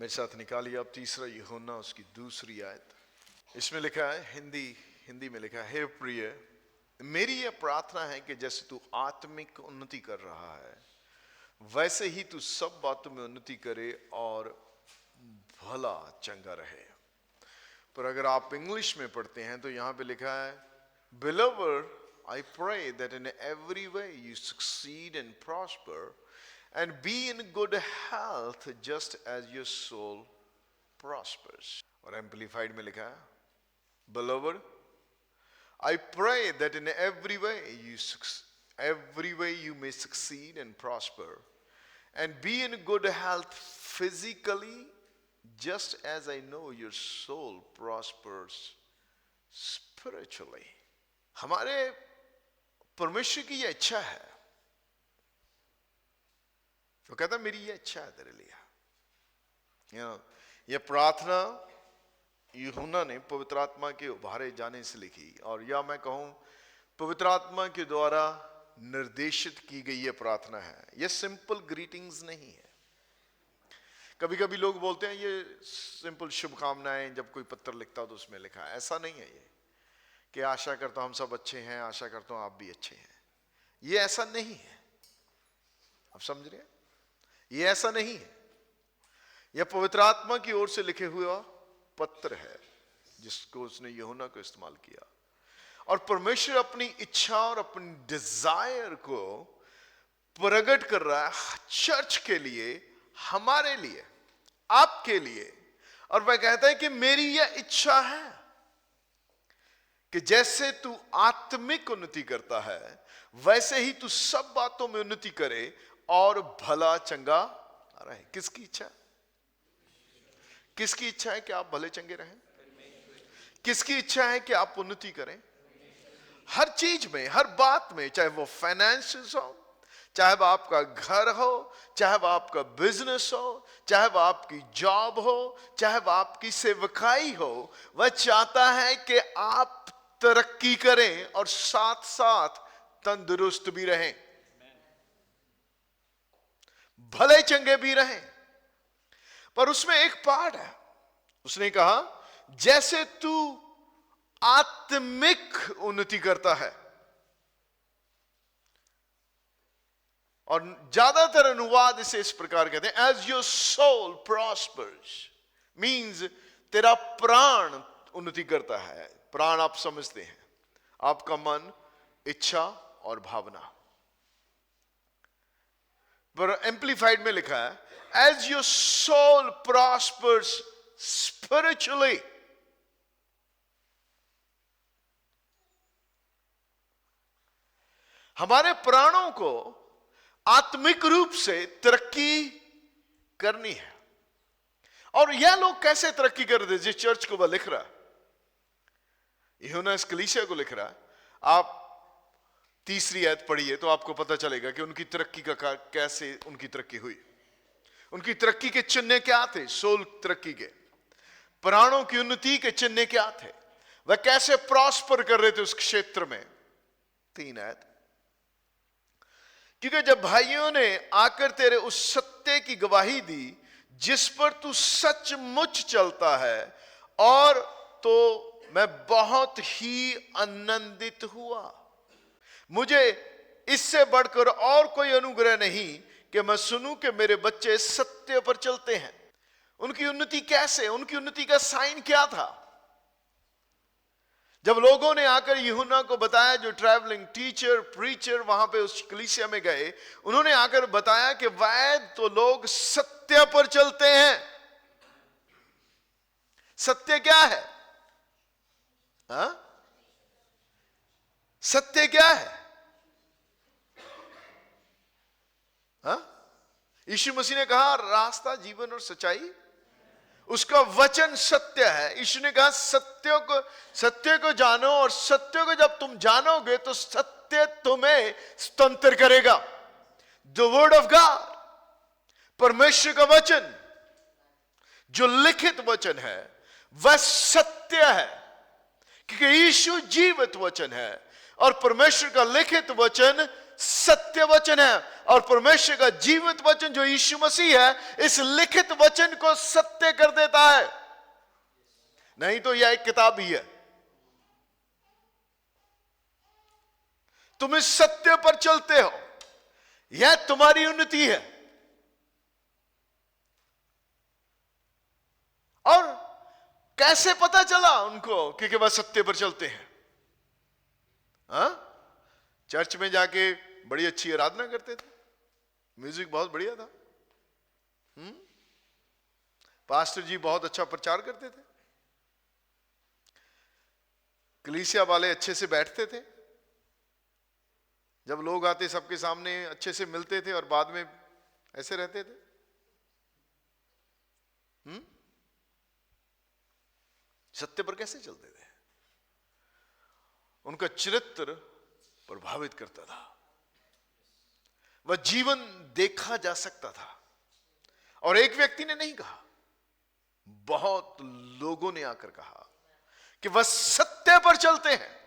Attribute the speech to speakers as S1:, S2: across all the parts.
S1: मेरे साथ निकालिए आप तीसरा यूहन्ना उसकी दूसरी आयत। इसमें लिखा है, हिंदी में लिखा है, हे प्रिय, मेरी यह प्रार्थना है कि जैसे तू आत्मिक उन्नति कर रहा है वैसे ही तू सब बातों में उन्नति करे और भला चंगा रहे। पर अगर आप इंग्लिश में पढ़ते हैं तो यहां पे लिखा है, Beloved, I pray that in every way you succeed and prosper and be in good health just as your soul prospers. और एम्पलीफाइड में लिखा है, Beloved, I pray that in every way you may succeed and prosper and be in good health physically just as I know your soul prospers spiritually. हमारे परमेश्वर की यह इच्छा है। वो कहता है मेरी यह इच्छा है तेरे लिए। यह प्रार्थना यूहन्ना ने पवित्र आत्मा के उभारे जाने से लिखी, और या मैं कहूं पवित्र आत्मा के द्वारा निर्देशित की गई यह प्रार्थना है। यह सिंपल ग्रीटिंग्स नहीं है। कभी कभी लोग बोलते हैं ये सिंपल शुभकामनाएं, जब कोई पत्र लिखता हो तो उसमें लिखा है। ऐसा नहीं है ये कि आशा करता हूं हम सब अच्छे हैं, आशा करता हूं आप भी अच्छे हैं। ये ऐसा नहीं है। आप समझ रहे हैं? ये ऐसा नहीं है। यह पवित्र आत्मा की ओर से लिखे हुआ पत्र है जिसको उसने यूहन्ना को इस्तेमाल किया, और परमेश्वर अपनी इच्छा और अपनी डिजायर को प्रकट कर रहा है चर्च के लिए, हमारे लिए, आपके लिए। और वह कहता है कि मेरी यह इच्छा है कि जैसे तू आत्मिक उन्नति करता है वैसे ही तू सब बातों में उन्नति करे और भला चंगा रहे। किसकी इच्छा? किसकी इच्छा है कि आप भले चंगे रहें? किसकी इच्छा है कि आप उन्नति करें? हर चीज में, हर बात में, चाहे वो फाइनेंसेस हो, चाहे वो आपका घर हो, चाहे वो आपका बिजनेस हो, चाहे वो आपकी जॉब हो, चाहे वो आपकी सेवकाई हो, वह चाहता है कि आप तरक्की करें और साथ साथ तंदुरुस्त भी रहें, भले चंगे भी रहें। पर उसमें एक पार्ट है। उसने कहा जैसे तू आत्मिक उन्नति करता है, और ज्यादातर अनुवाद इसे इस प्रकार कहते हैं, as your soul prosperous, means तेरा प्राण उन्नति करता है। प्राण आप समझते हैं, आपका मन, इच्छा और भावना। पर एम्पलीफाइड में लिखा है as your soul prosperous spiritually. हमारे प्राणों को आत्मिक रूप से तरक्की करनी है। और यह लोग कैसे तरक्की कर रहे? जिस चर्च को वह लिख रहा है, यूहन्ना इस कलीसिया को लिख रहा है, आप तीसरी आयत पढ़िए तो आपको पता चलेगा कि उनकी तरक्की का कैसे उनकी तरक्की हुई। उनकी तरक्की के चिन्ह क्या थे? सोल तरक्की के, प्राणों की उन्नति के चिन्ह क्या थे? वह कैसे प्रॉस्पर कर रहे थे उस क्षेत्र में? 3 आयत, क्योंकि जब भाइयों ने आकर तेरे उस सत्य की गवाही दी जिस पर तू सचमुच चलता है, और तो मैं बहुत ही आनंदित हुआ। मुझे इससे बढ़कर और कोई अनुग्रह नहीं कि मैं सुनूं कि मेरे बच्चे सत्य पर चलते हैं। उनकी उन्नति कैसे? उनकी उन्नति का साइन क्या था? जब लोगों ने आकर यूहन्ना को बताया, जो ट्रैवलिंग टीचर प्रीचर वहां पे उस कलीसिया में गए, उन्होंने आकर बताया कि वैद तो लोग सत्य पर चलते हैं। सत्य क्या है? हाँ? सत्य क्या है? हाँ? यीशु मसीह ने कहा रास्ता, जीवन और सच्चाई, उसका वचन सत्य है। यीशु ने कहा सत्य को जानो, और सत्य को जब तुम जानोगे तो सत्य तुम्हें स्वतंत्र करेगा। द वर्ड ऑफ गॉड, परमेश्वर का वचन, जो लिखित वचन है वह सत्य है, क्योंकि यीशु जीवित वचन है और परमेश्वर का लिखित वचन सत्य वचन है, और परमेश्वर का जीवित वचन जो यीशु मसीह है, इस लिखित वचन को सत्य कर देता है। नहीं तो यह एक किताब ही है। तुम इस सत्य पर चलते हो, यह तुम्हारी उन्नति है। और कैसे पता चला उनको कि वह सत्य पर चलते हैं? चर्च में जाके बड़ी अच्छी आराधना करते थे, म्यूजिक बहुत बढ़िया था, पास्टर जी बहुत अच्छा प्रचार करते थे, कलीसिया वाले अच्छे से बैठते थे, जब लोग आते सबके सामने अच्छे से मिलते थे और बाद में ऐसे रहते थे। सत्य पर कैसे चलते थे? उनका चरित्र प्रभावित करता था, वह जीवन देखा जा सकता था। और एक व्यक्ति ने नहीं कहा, बहुत लोगों ने आकर कहा कि वह सत्य पर चलते हैं।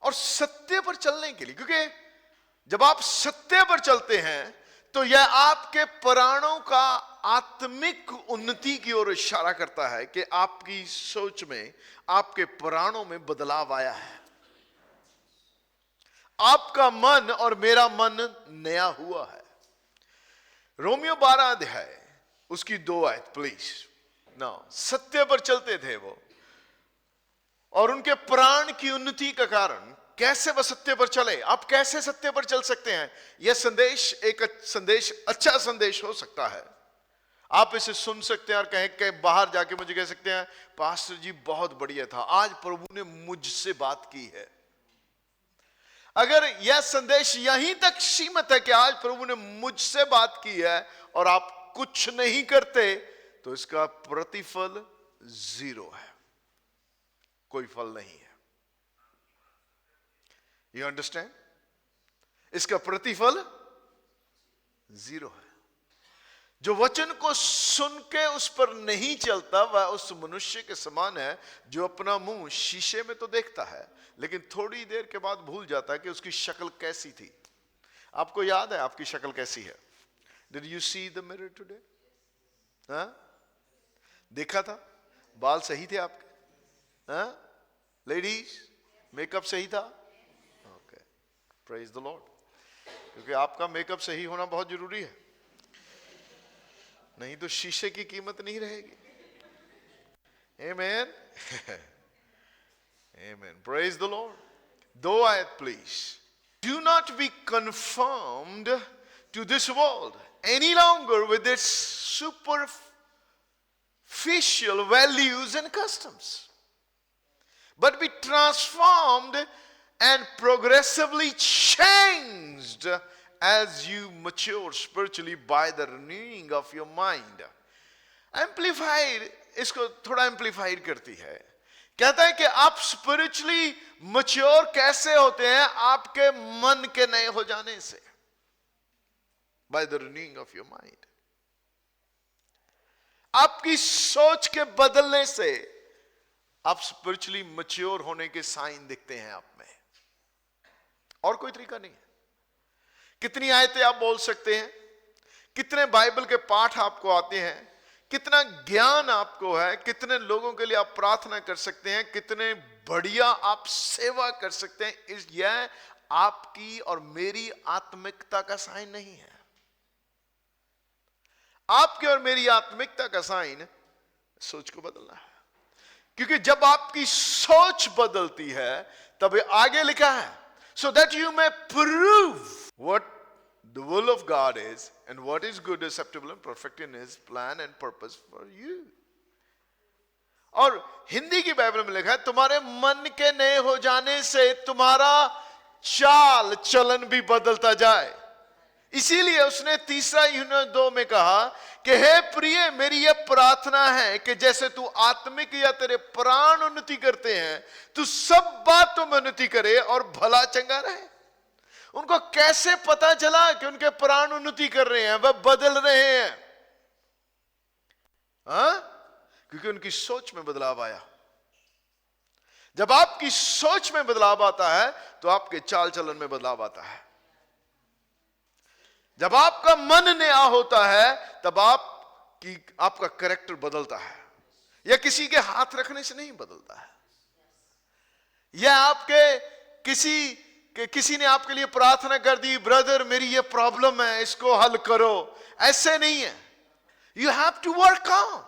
S1: और सत्य पर चलने के लिए, क्योंकि जब आप सत्य पर चलते हैं तो यह आपके प्राणों का आत्मिक उन्नति की ओर इशारा करता है कि आपकी सोच में, आपके प्राणों में बदलाव आया है। आपका मन और मेरा मन नया हुआ है। रोमियो 12 अध्याय उसकी 2 आयत प्लीज। सत्य पर चलते थे वो, और उनके प्राण की उन्नति का कारण कैसे वह सत्य पर चले। आप कैसे सत्य पर चल सकते हैं? यह संदेश एक संदेश, अच्छा संदेश हो सकता है। आप इसे सुन सकते हैं और कहें बाहर जाके मुझे कह सकते हैं, पास्टर जी बहुत बढ़िया था, आज प्रभु ने मुझसे बात की है। अगर यह संदेश यहीं तक सीमित है कि आज प्रभु ने मुझसे बात की है और आप कुछ नहीं करते, तो इसका प्रतिफल 0 है, कोई फल नहीं है। You understand? इसका प्रतिफल 0 है। जो वचन को सुन के उस पर नहीं चलता, वह उस मनुष्य के समान है जो अपना मुंह शीशे में तो देखता है, लेकिन थोड़ी देर के बाद भूल जाता है कि उसकी शक्ल कैसी थी। आपको याद है आपकी शक्ल कैसी है? Did you see the mirror today? देखा था? बाल सही थे आपके? लेडीज, मेकअप सही था? Okay, praise the Lord. क्योंकि आपका मेकअप सही होना बहुत जरूरी है, नहीं तो शीशे की कीमत नहीं रहेगी। Amen. Amen. Praise the Lord. 2 ayat please. Do not be conformed to this world any longer with its superficial values and customs, but be transformed and progressively changed as you mature spiritually by the renewing of your mind. Amplified, इसको थोड़ा amplified करती है। कहता है कि आप spiritually mature कैसे होते हैं? आपके मन के नए हो जाने से, by the renewing of your mind। आपकी सोच के बदलने से आप स्पिरिचुअली मैच्योर होने के साइन दिखते हैं आप में, और कोई तरीका नहीं है। कितनी आयतें आप बोल सकते हैं, कितने बाइबल के पाठ आपको आते हैं, कितना ज्ञान आपको है, कितने लोगों के लिए आप प्रार्थना कर सकते हैं, कितने बढ़िया आप सेवा कर सकते हैं, यह आपकी और मेरी आत्मिकता का साइन नहीं है। आपकी और मेरी आत्मिकता का साइन सोच को बदलना है। क्योंकि जब आपकी सोच बदलती है तब आगे लिखा है, so that you may prove what the will of God is and what is good, acceptable and perfect in his plan and purpose for you। और हिंदी की बाइबल में लिखा है, तुम्हारे मन के नए हो जाने से तुम्हारा चाल चलन भी बदलता जाए। इसीलिए उसने 3 यूहन्ना 2 में कहा कि हे प्रिय, मेरी यह प्रार्थना है कि जैसे तू आत्मिक या तेरे प्राण उन्नति करते हैं, तू सब बातों में उन्नति करे और भला चंगा रहे। उनको कैसे पता चला कि उनके प्राण उन्नति कर रहे हैं, वह बदल रहे हैं? क्योंकि उनकी सोच में बदलाव आया। जब आपकी सोच में बदलाव आता है तो आपके चाल चलन में बदलाव आता है। जब आपका मन नया होता है तब आपका कैरेक्टर बदलता है। यह किसी के हाथ रखने से नहीं बदलता है, यह आपके किसी ने आपके लिए प्रार्थना कर दी, ब्रदर मेरी ये प्रॉब्लम है इसको हल करो, ऐसे नहीं है। You have to work on.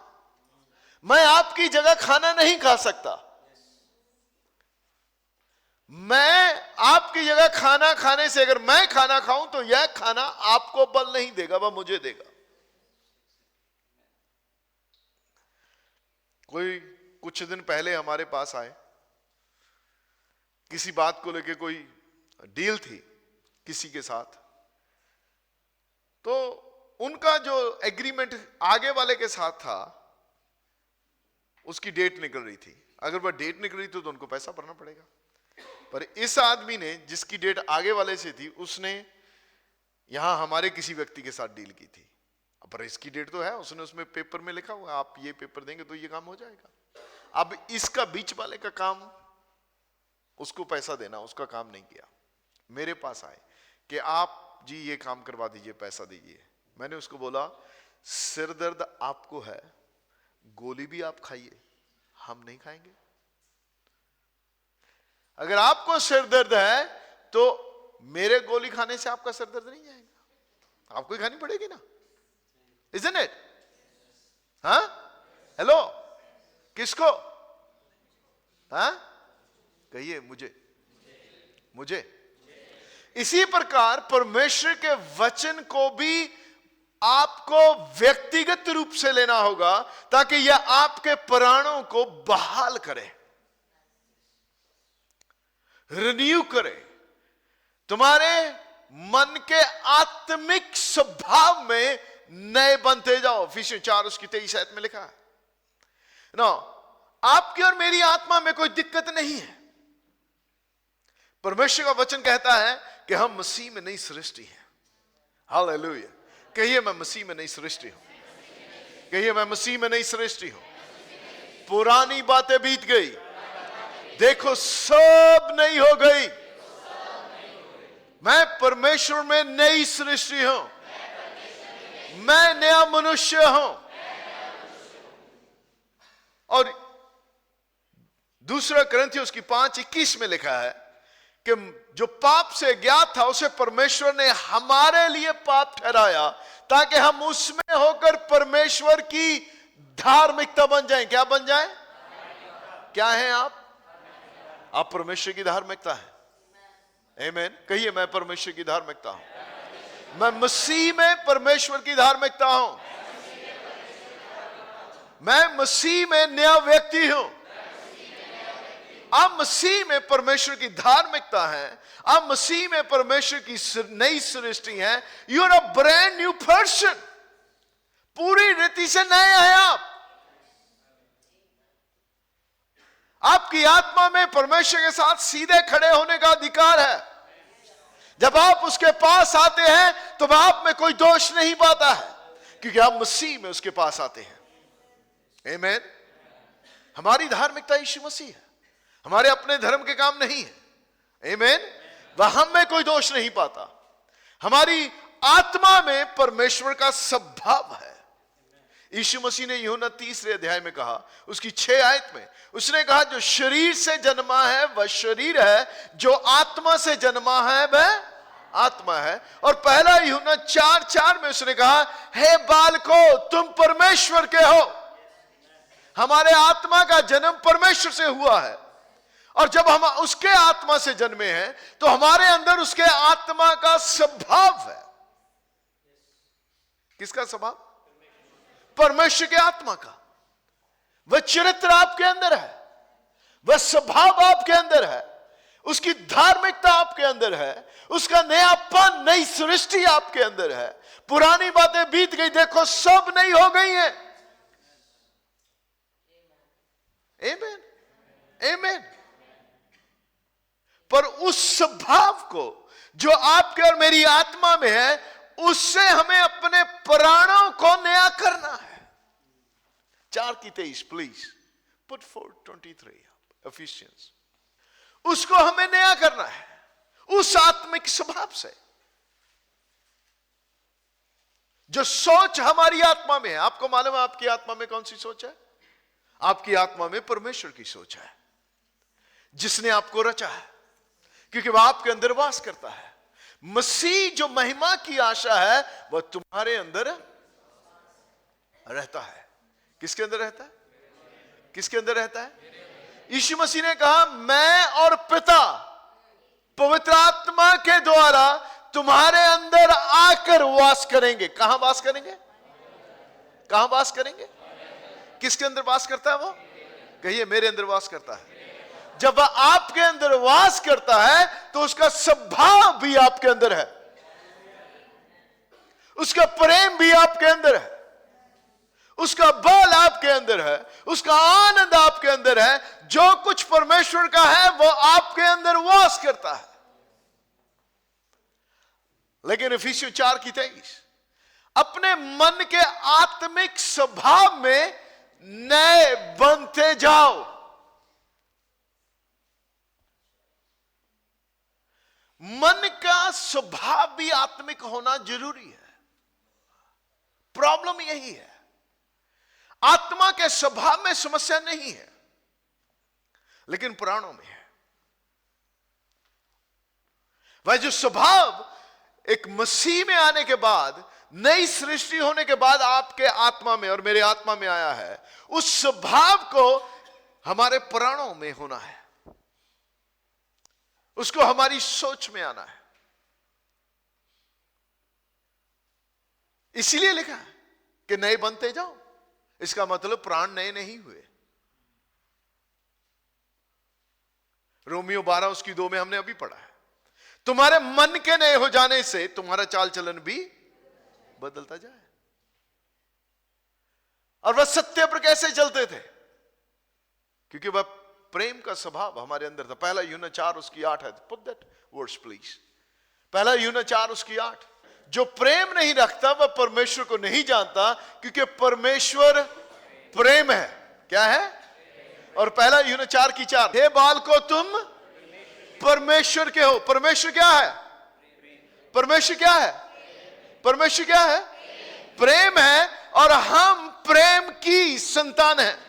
S1: मैं आपकी जगह खाना नहीं खा सकता, मैं आपकी जगह खाना खाने से अगर मैं खाना खाऊं तो यह खाना आपको बल नहीं देगा, वह मुझे देगा। कोई कुछ दिन पहले हमारे पास आए, किसी बात को लेके कोई डील थी किसी के साथ, तो उनका जो एग्रीमेंट आगे वाले के साथ था उसकी डेट निकल रही थी। अगर वह डेट निकल रही थी तो उनको पैसा भरना पड़ेगा। पर इस आदमी ने जिसकी डेट आगे वाले से थी उसने यहां हमारे किसी व्यक्ति के साथ डील की थी। पर इसकी डेट तो है, उसने उसमें पेपर में लिखा हुआ आप ये पेपर देंगे तो ये काम हो जाएगा। अब इसका बीच वाले का काम उसको पैसा देना, उसका काम नहीं किया। मेरे पास आए कि आप जी ये काम करवा दीजिए, पैसा दीजिए। मैंने उसको बोला सिर दर्द आपको है, गोली भी आप खाइए, हम नहीं खाएंगे। अगर आपको सिर दर्द है तो मेरे गोली खाने से आपका सिर दर्द नहीं जाएगा, आपको ही खानी पड़ेगी ना, isn't it? हाँ, हेलो, किसको? हाँ, कहिए मुझे। इसी प्रकार परमेश्वर के वचन को भी आपको व्यक्तिगत रूप से लेना होगा ताकि यह आपके प्राणों को बहाल करे, रिन्यू करे, तुम्हारे मन के आत्मिक स्वभाव में नए बनते जाओ। इफिसियों 4 उसकी 23 आयत में लिखा है ना, आपकी और मेरी आत्मा में कोई दिक्कत नहीं है। परमेश्वर का वचन कहता है कि हम मसीह में नई सृष्टि हैं। हालेलुया, कहिए मैं मसीह में नई सृष्टि हूं, कहिए मैं मसीह में नई सृष्टि हूं। पुरानी बातें बीत गई, देखो सब नई हो गई। मैं परमेश्वर में नई सृष्टि हूं, मैं नया मनुष्य हूं। और दूसरा कुरिन्थियों उसकी 5:21 में लिखा है कि जो पाप से ज्ञात था उसे परमेश्वर ने हमारे लिए पाप ठहराया ताकि हम उसमें होकर परमेश्वर की धार्मिकता बन जाएं। क्या बन जाएं? क्या हैं आप परमेश्वर की धार्मिकता है। आमीन, कहिए मैं परमेश्वर की धार्मिकता हूं, मैं मसीह में परमेश्वर की धार्मिकता हूं, मैं मसीह में नया व्यक्ति हूं। आप मसीह में परमेश्वर की धार्मिकता है, आप मसीह में परमेश्वर की नई सृष्टि है। You are a brand new person, पूरी रीति से नए हैं आप। आपकी आत्मा में परमेश्वर के साथ सीधे खड़े होने का अधिकार है। जब आप उसके पास आते हैं तो आप में कोई दोष नहीं पाता है क्योंकि आप मसीह में उसके पास आते हैं। आमीन। हमारी धार्मिकता यीशु मसीह है, हमारे अपने धर्म के काम नहीं है। आमीन। वह हम में कोई दोष नहीं पाता। हमारी आत्मा में परमेश्वर का स्वभाव है। यीशु मसीह ने यूहन्ना 3 अध्याय में कहा, उसकी 6 आयत में उसने कहा जो शरीर से जन्मा है वह शरीर है, जो आत्मा से जन्मा है वह आत्मा है। और पहला यूहन्ना 4:4 में उसने कहा, हे बालको तुम परमेश्वर के हो। हमारे आत्मा का जन्म परमेश्वर से हुआ है और जब हम उसके आत्मा से जन्मे हैं तो हमारे अंदर उसके आत्मा का स्वभाव है। किसका स्वभाव? परमेश्वर के आत्मा का। वह चरित्र आपके अंदर है, वह स्वभाव आपके अंदर है, उसकी धार्मिकता आपके अंदर है, उसका नयापन, नई सृष्टि आपके अंदर है। पुरानी बातें बीत गई, देखो सब नई हो गई हैं। आमीन, आमीन। पर उस स्वभाव को जो आपके और मेरी आत्मा में है उससे हमें अपने प्राणों को नया करना है। 4:23 प्लीज पुट 4:23 एफिशिएंस। उसको हमें नया करना है उस आत्मिक स्वभाव से। जो सोच हमारी आत्मा में है, आपको मालूम है आपकी आत्मा में कौन सी सोच है? आपकी आत्मा में परमेश्वर की सोच है, जिसने आपको रचा है, क्योंकि वह आपके अंदर वास करता है। मसीह जो महिमा की आशा है वह तुम्हारे अंदर रहता है। किसके अंदर रहता है? किसके अंदर रहता है? यीशु मसीह ने कहा, मैं और पिता पवित्र आत्मा के द्वारा तुम्हारे अंदर आकर वास करेंगे। कहां वास करेंगे? कहां वास करेंगे? किसके अंदर वास करता है वो? कहिए, मेरे अंदर वास करता है। जब वह आपके अंदर वास करता है तो उसका स्वभाव भी आपके अंदर है, उसका प्रेम भी आपके अंदर है, उसका बल आपके अंदर है, उसका आनंद आपके अंदर है। जो कुछ परमेश्वर का है वो आपके अंदर वास करता है। लेकिन इफिसियों 4:23, अपने मन के आत्मिक स्वभाव में नए बनते जाओ। मन का स्वभाव भी आत्मिक होना जरूरी है। प्रॉब्लम यही है, आत्मा के स्वभाव में समस्या नहीं है, लेकिन प्राणों में है। वह जो स्वभाव एक मसीह में आने के बाद, नई सृष्टि होने के बाद आपके आत्मा में और मेरे आत्मा में आया है, उस स्वभाव को हमारे प्राणों में होना है, उसको हमारी सोच में आना है। इसीलिए लिखा है कि नए बनते जाओ। इसका मतलब प्राण नए नहीं हुए। रोमियो 12:2 में हमने अभी पढ़ा है, तुम्हारे मन के नए हो जाने से तुम्हारा चाल चलन भी बदलता जाए। और वह सत्य पर कैसे चलते थे? क्योंकि वह प्रेम का स्वभाव हमारे अंदर था। पहला यूहन्ना 4:8 है। Put that words please. पहला यूहन्ना 4:8, जो प्रेम नहीं रखता वह परमेश्वर को नहीं जानता, क्योंकि परमेश्वर प्रेम है। क्या है? और पहला यूहन्ना 4:4, हे बालको तुम परमेश्वर के हो। परमेश्वर क्या है? परमेश्वर क्या है? परमेश्वर क्या है? प्रेम है, और हम प्रेम की संतान हैं।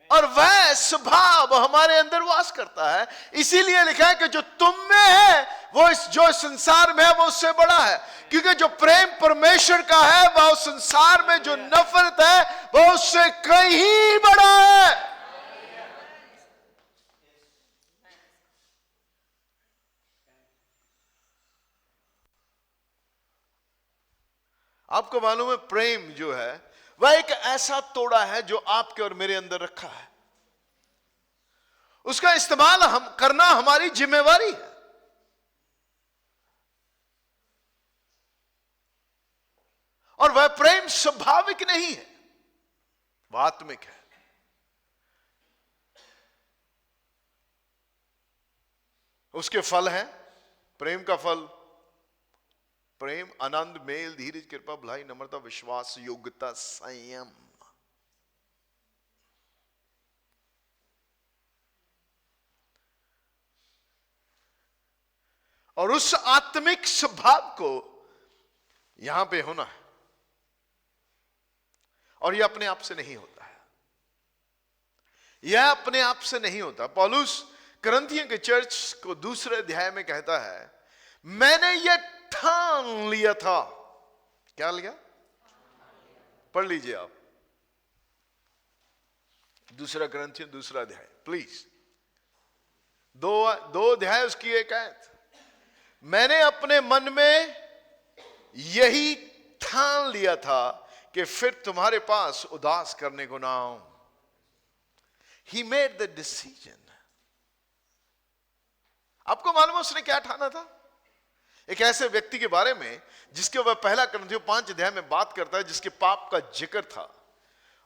S1: और वह स्वभाव हमारे अंदर वास करता है। इसीलिए लिखा है कि जो तुम में है वो जो संसार में है वो उससे बड़ा है। क्योंकि जो प्रेम परमेश्वर का है वह उस संसार में जो नफरत है वह उससे कहीं बड़ा है। आपको मालूम है, प्रेम जो है वह एक ऐसा तोड़ा है जो आपके और मेरे अंदर रखा है। उसका इस्तेमाल हम करना हमारी जिम्मेवारी है। और वह प्रेम स्वाभाविक नहीं है, वह आत्मिक है। उसके फल हैं, प्रेम का फल प्रेम, आनंद, मेल, धीरज, कृपा, भलाई, नम्रता, विश्वास, योग्यता, संयम। और उस आत्मिक स्वभाव को यहां पे होना है, और यह अपने आप से नहीं होता है। यह अपने आप से नहीं होता। पौलुस करंथियों के चर्च को 2 अध्याय में कहता है, मैंने यह ठान लिया था। क्या लिया? पढ़ लीजिए आप 2 करंथियों 2 अध्याय प्लीज। 2 अध्याय उसकी एक आयत। मैंने अपने मन में यही ठान लिया था कि फिर तुम्हारे पास उदास करने को ना आऊं। He made the decision. आपको मालूम है उसने क्या ठाना था? एक ऐसे व्यक्ति के बारे में जिसके वह पहला करंथियों 5 अध्याय में बात करता है, जिसके पाप का जिक्र था,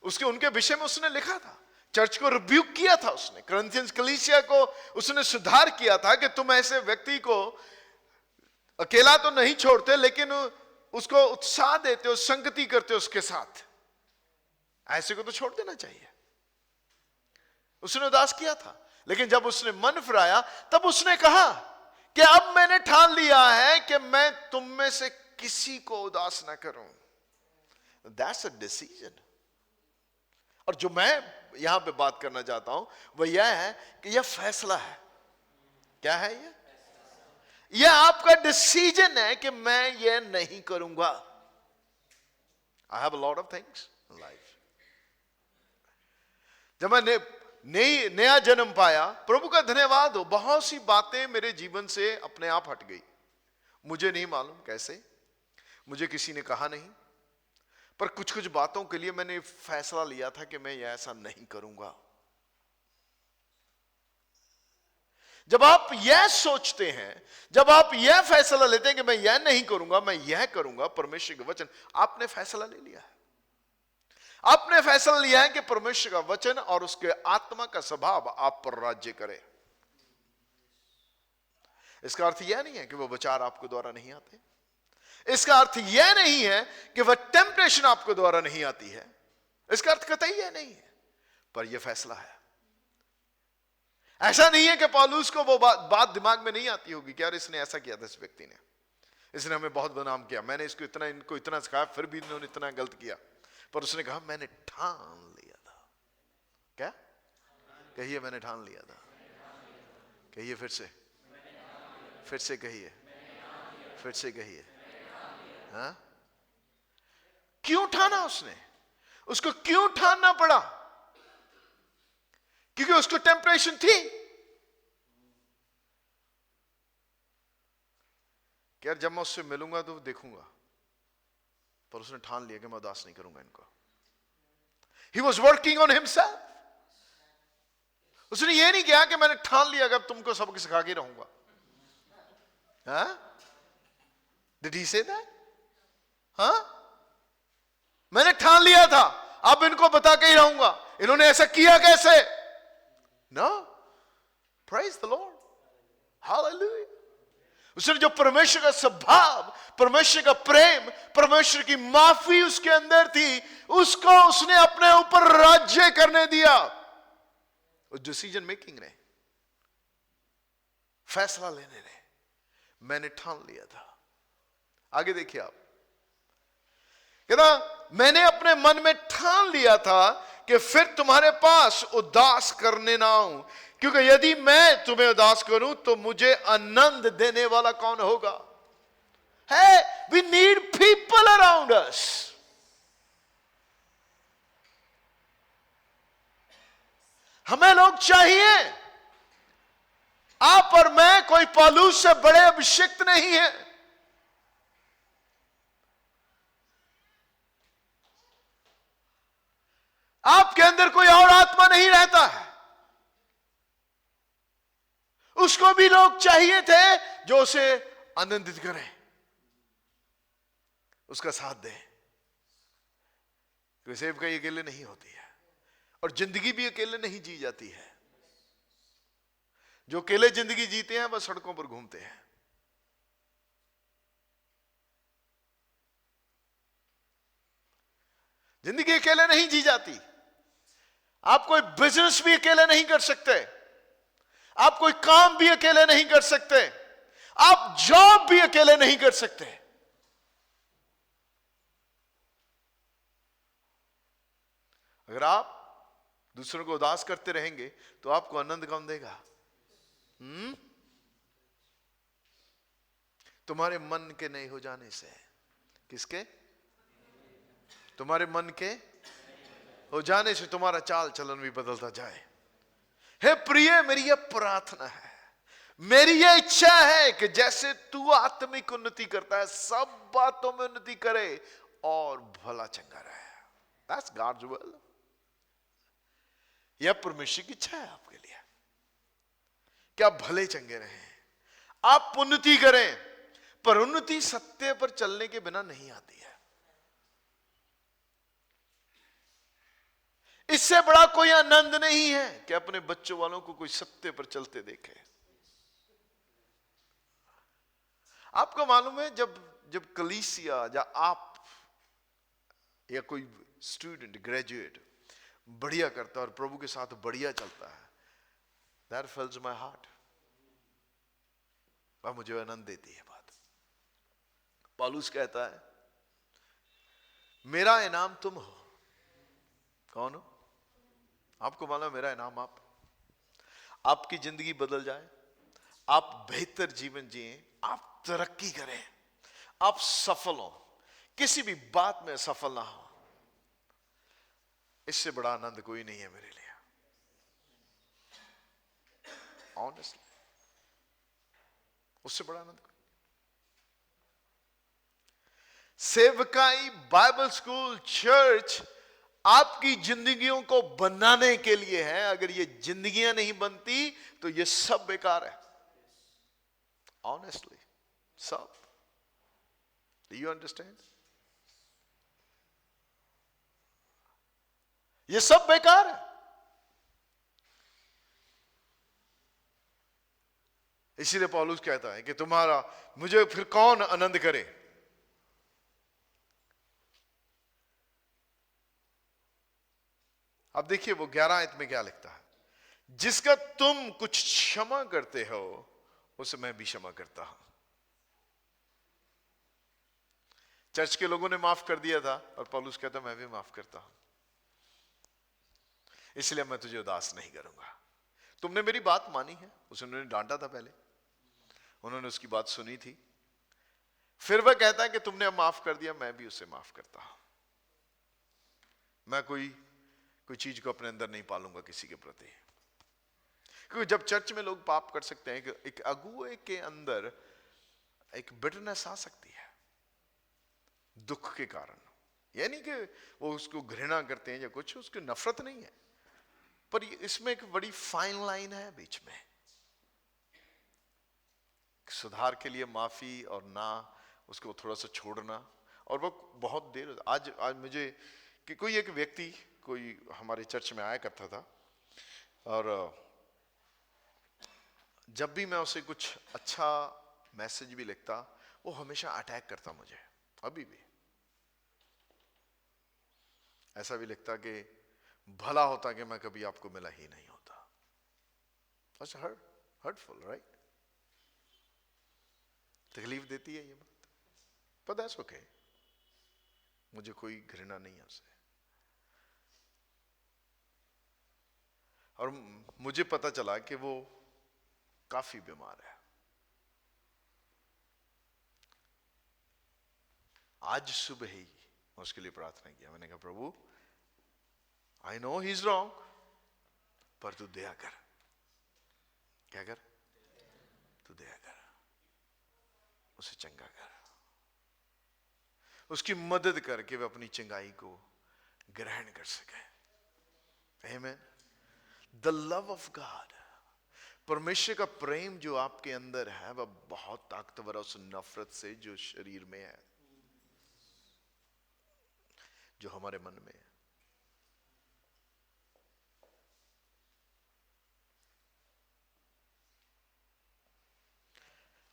S1: उसके उनके विषय में उसने लिखा था। चर्च को रिब्यूक किया था उसने, करंथियंस कलीसिया को उसने सुधार किया था कि तुम ऐसे व्यक्ति को अकेला तो नहीं छोड़ते, लेकिन उसको उत्साह देते हो, संगति करते हो उसके साथ। ऐसे को तो छोड़ देना चाहिए। उसने उदास किया था, लेकिन जब उसने मन फिराया तब उसने कहा कि अब मैंने ठान लिया है कि मैं तुम में से किसी को उदास ना करूं। That's a decision. और जो मैं यहां पे बात करना चाहता हूं वह यह है कि यह फैसला है। क्या है यह आपका डिसीजन है कि मैं यह नहीं करूंगा। I have a lot of things in life. जब मैंने नया जन्म पाया, प्रभु का धन्यवाद हो, बहुत सी बातें मेरे जीवन से अपने आप हट गई। मुझे नहीं मालूम कैसे, मुझे किसी ने कहा नहीं, पर कुछ कुछ बातों के लिए मैंने फैसला लिया था कि मैं ऐसा नहीं करूंगा। जब आप यह सोचते हैं, जब आप यह फैसला लेते हैं कि मैं यह नहीं करूंगा, मैं यह करूंगा, परमेश्वर के वचन, आपने फैसला ले लिया है। आपने फैसला लिया है कि परमेश्वर का वचन और उसके आत्मा का स्वभाव आप पर राज्य करे। इसका अर्थ यह नहीं है कि वह विचार आपके द्वारा नहीं आते। इसका अर्थ यह नहीं है कि वह टेम्पटेशन आपके द्वारा नहीं आती है। इसका अर्थ कतई यह नहीं है, पर यह फैसला है। ऐसा नहीं है कि पौलुस को वो बात दिमाग में नहीं आती होगी कि यार इसने ऐसा किया था, इस व्यक्ति ने, इसने हमें बहुत बदनाम किया, मैंने इनको इतना सिखाया, फिर भी इन्होंने इतना गलत किया। पर उसने कहा मैंने ठान लिया था। क्या कहिए? मैंने ठान लिया था। कहिए फिर से कहिए, फिर से कहिए। हाँ? क्यों ठाना उसने? उसको क्यों ठानना पड़ा? क्योंकि उसको टेम्परेशन थी कि यार जब मैं उससे मिलूंगा तो देखूंगा, पर उसने ठान लिया कि मैं उदास नहीं करूंगा इनको। He was working on himself. उसने ये नहीं किया कि मैंने ठान लिया कि अब तुमको सबक सिखा के रहूंगा। हाँ? Did he say that? हाँ? मैंने ठान लिया था, अब इनको बता के ही रहूंगा। इन्होंने ऐसा किया कैसे? No. Praise the Lord. Hallelujah. उसने जो परमेश्वर का स्वभाव, परमेश्वर का प्रेम, परमेश्वर की माफी उसके अंदर थी, उसको उसने अपने ऊपर राज्य करने दिया। उस डिसीजन मेकिंग ने, फैसला लेने ने, मैंने ठान लिया था। आगे देखिए आप, कहना मैंने अपने मन में ठान लिया था कि फिर तुम्हारे पास उदास करने ना आऊं, क्योंकि यदि मैं तुम्हें उदास करूं तो मुझे आनंद देने वाला कौन होगा? है, we need people around us. हमें लोग चाहिए। आप और मैं कोई पौलुस से बड़े अभिषिक्त नहीं है। आपके अंदर कोई और आत्मा नहीं रहता है। उसको भी लोग चाहिए थे जो उसे आनंदित करें, उसका साथ दें। कोई सेव कहीं अकेले नहीं होती है, और जिंदगी भी अकेले नहीं जी जाती है। जो अकेले जिंदगी जीते हैं वह सड़कों पर घूमते हैं। जिंदगी अकेले नहीं जी जाती। आप कोई बिजनेस भी अकेले नहीं कर सकते, आप कोई काम भी अकेले नहीं कर सकते, आप जॉब भी अकेले नहीं कर सकते। अगर आप दूसरों को उदास करते रहेंगे तो आपको आनंद कौन देगा? तुम्हारे मन के नहीं हो जाने से। किसके? तुम्हारे मन के हो जाने से तुम्हारा चाल चलन भी बदलता जाए। हे प्रिय, मेरी यह प्रार्थना है, मेरी यह इच्छा है कि जैसे तू आत्मिक उन्नति करता है, सब बातों में उन्नति करे और भला चंगा रहे। That's God's will. यह परमेश्वर की इच्छा है आपके लिए कि आप भले चंगे रहें, आप उन्नति करें। पर उन्नति सत्य पर चलने के बिना नहीं आती है। इससे बड़ा कोई आनंद नहीं है कि अपने बच्चों वालों को कोई सत्य पर चलते देखे। आपको मालूम है, जब कलीसिया या आप या कोई स्टूडेंट, ग्रेजुएट, बढ़िया करता है और प्रभु के साथ बढ़िया चलता है, दैट फिल्स माई हार्ट, वह मुझे आनंद देती है बात। पौलुस कहता है मेरा इनाम तुम हो। कौन हो? आपको मालूम है मेरा इनाम आपकी जिंदगी बदल जाए, आप बेहतर जीवन जिए, आप तरक्की करें, आप सफल हो, किसी भी बात में सफल ना हो, इससे बड़ा आनंद कोई नहीं है मेरे लिए, ऑनेस्टली, उससे बड़ा आनंद कोई। सेवकाई, बाइबल स्कूल, चर्च आपकी जिंदगियों को बनाने के लिए है। अगर ये जिंदगियां नहीं बनती तो ये सब बेकार है, ऑनेस्टली, सब। Do you understand? ये सब बेकार है। इसीलिए पौलुस कहता है कि तुम्हारा मुझे फिर कौन आनंद करे। अब देखिए वो 11 आयत में क्या लिखता है, जिसका तुम कुछ क्षमा करते हो उसे मैं भी क्षमा करता हूं। चर्च के लोगों ने माफ कर दिया था और पौलुस कहता मैं भी माफ करता हूं, इसलिए मैं तुझे उदास नहीं करूंगा। तुमने मेरी बात मानी है, उन्होंने डांटा था पहले, उन्होंने उसकी बात सुनी थी, फिर वह कहता है कि तुमने अब माफ कर दिया, मैं भी उसे माफ करता हूं। मैं कोई चीज को अपने अंदर नहीं पालूंगा किसी के प्रति, क्योंकि जब चर्च में लोग पाप कर सकते हैं कि एक अगुए के अंदर एक बिटरनेस आ सकती है दुख के कारण। यह नहीं कि वो उसको घृणा करते हैं या कुछ, उसकी नफरत नहीं है, पर इसमें एक बड़ी फाइन लाइन है बीच में, सुधार के लिए माफी और ना उसको थोड़ा सा छोड़ना। और वो बहुत देर आज मुझे कि कोई एक व्यक्ति कोई हमारे चर्च में आया करता था, और जब भी मैं उसे कुछ अच्छा मैसेज भी लिखता वो हमेशा अटैक करता मुझे, अभी भी ऐसा भी लिखता कि भला होता कि मैं कभी आपको मिला ही नहीं होता। Hurtful, right? तकलीफ देती है ये बात, पर दैट्स ओके, मुझे कोई घृणा नहीं है उससे। और मुझे पता चला कि वो काफी बीमार है। आज सुबह ही उसके लिए प्रार्थना किया, मैंने कहा प्रभु I know he is wrong, पर तू दया कर। क्या कर? तू दया कर, उसे चंगा कर, उसकी मदद करके वह अपनी चंगाई को ग्रहण कर सके। आमीन। द लव ऑफ गॉड, परमेश्वर का प्रेम जो आपके अंदर है वह बहुत ताकतवर है उस नफरत से जो शरीर में है, जो हमारे मन में है।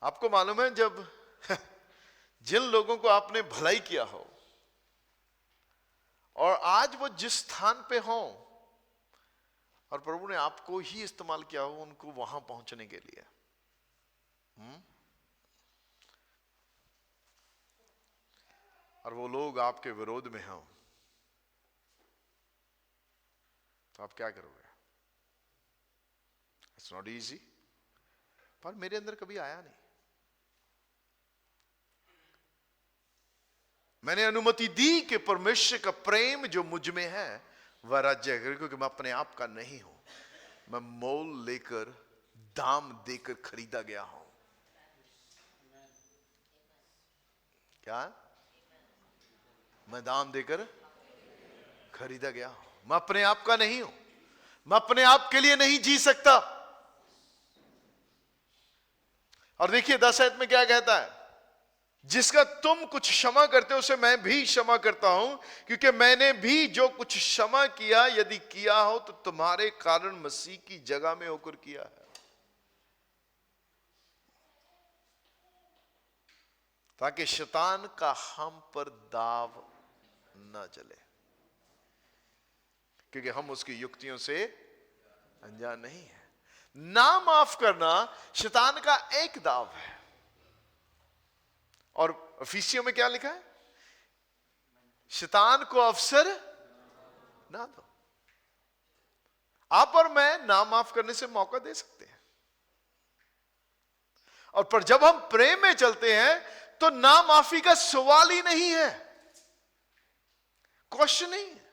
S1: आपको मालूम है जब जिन लोगों को आपने भलाई किया हो और आज वो जिस स्थान पे हो और प्रभु ने आपको ही इस्तेमाल किया हो उनको वहां पहुंचने के लिए, और वो लोग आपके विरोध में हों, तो आप क्या करोगे? इट्स नॉट इजी, पर मेरे अंदर कभी आया नहीं। मैंने अनुमति दी कि परमेश्वर का प्रेम जो मुझ में है वह राज्य करे, क्योंकि मैं अपने आप का नहीं हूं, मैं मोल लेकर दाम देकर खरीदा गया हूं। क्या? मैं दाम देकर खरीदा गया हूं, मैं अपने आप का नहीं हूं, मैं अपने आप के लिए नहीं जी सकता। और देखिए 10 आयत में क्या कहता है, जिसका तुम कुछ क्षमा करते हो उसे मैं भी क्षमा करता हूं, क्योंकि मैंने भी जो कुछ क्षमा किया यदि किया हो तो तुम्हारे कारण मसीह की जगह में होकर किया है, ताकि शैतान का हम पर दाव न चले। क्योंकि हम उसकी युक्तियों से अनजान नहीं है। ना माफ करना शैतान का एक दाव है। और इफिसियों में क्या लिखा है? शैतान को अवसर ना दो। आप और मैं ना माफ करने से मौका दे सकते हैं, और पर जब हम प्रेम में चलते हैं तो ना माफी का सवाल ही नहीं है, क्वेश्चन नहीं है।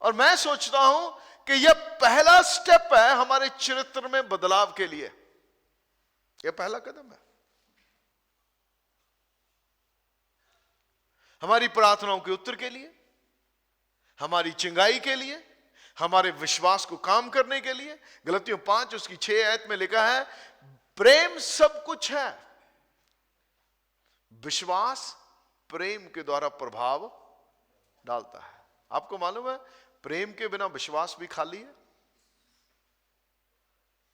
S1: और मैं सोचता हूं कि यह पहला स्टेप है हमारे चरित्र में बदलाव के लिए। यह पहला कदम है हमारी प्रार्थनाओं के उत्तर के लिए, हमारी चिंगाई के लिए, हमारे विश्वास को काम करने के लिए। गलतियों 5 उसकी 6 आयत में लिखा है, प्रेम सब कुछ है। विश्वास प्रेम के द्वारा प्रभाव डालता है। आपको मालूम है प्रेम के बिना विश्वास भी खाली है।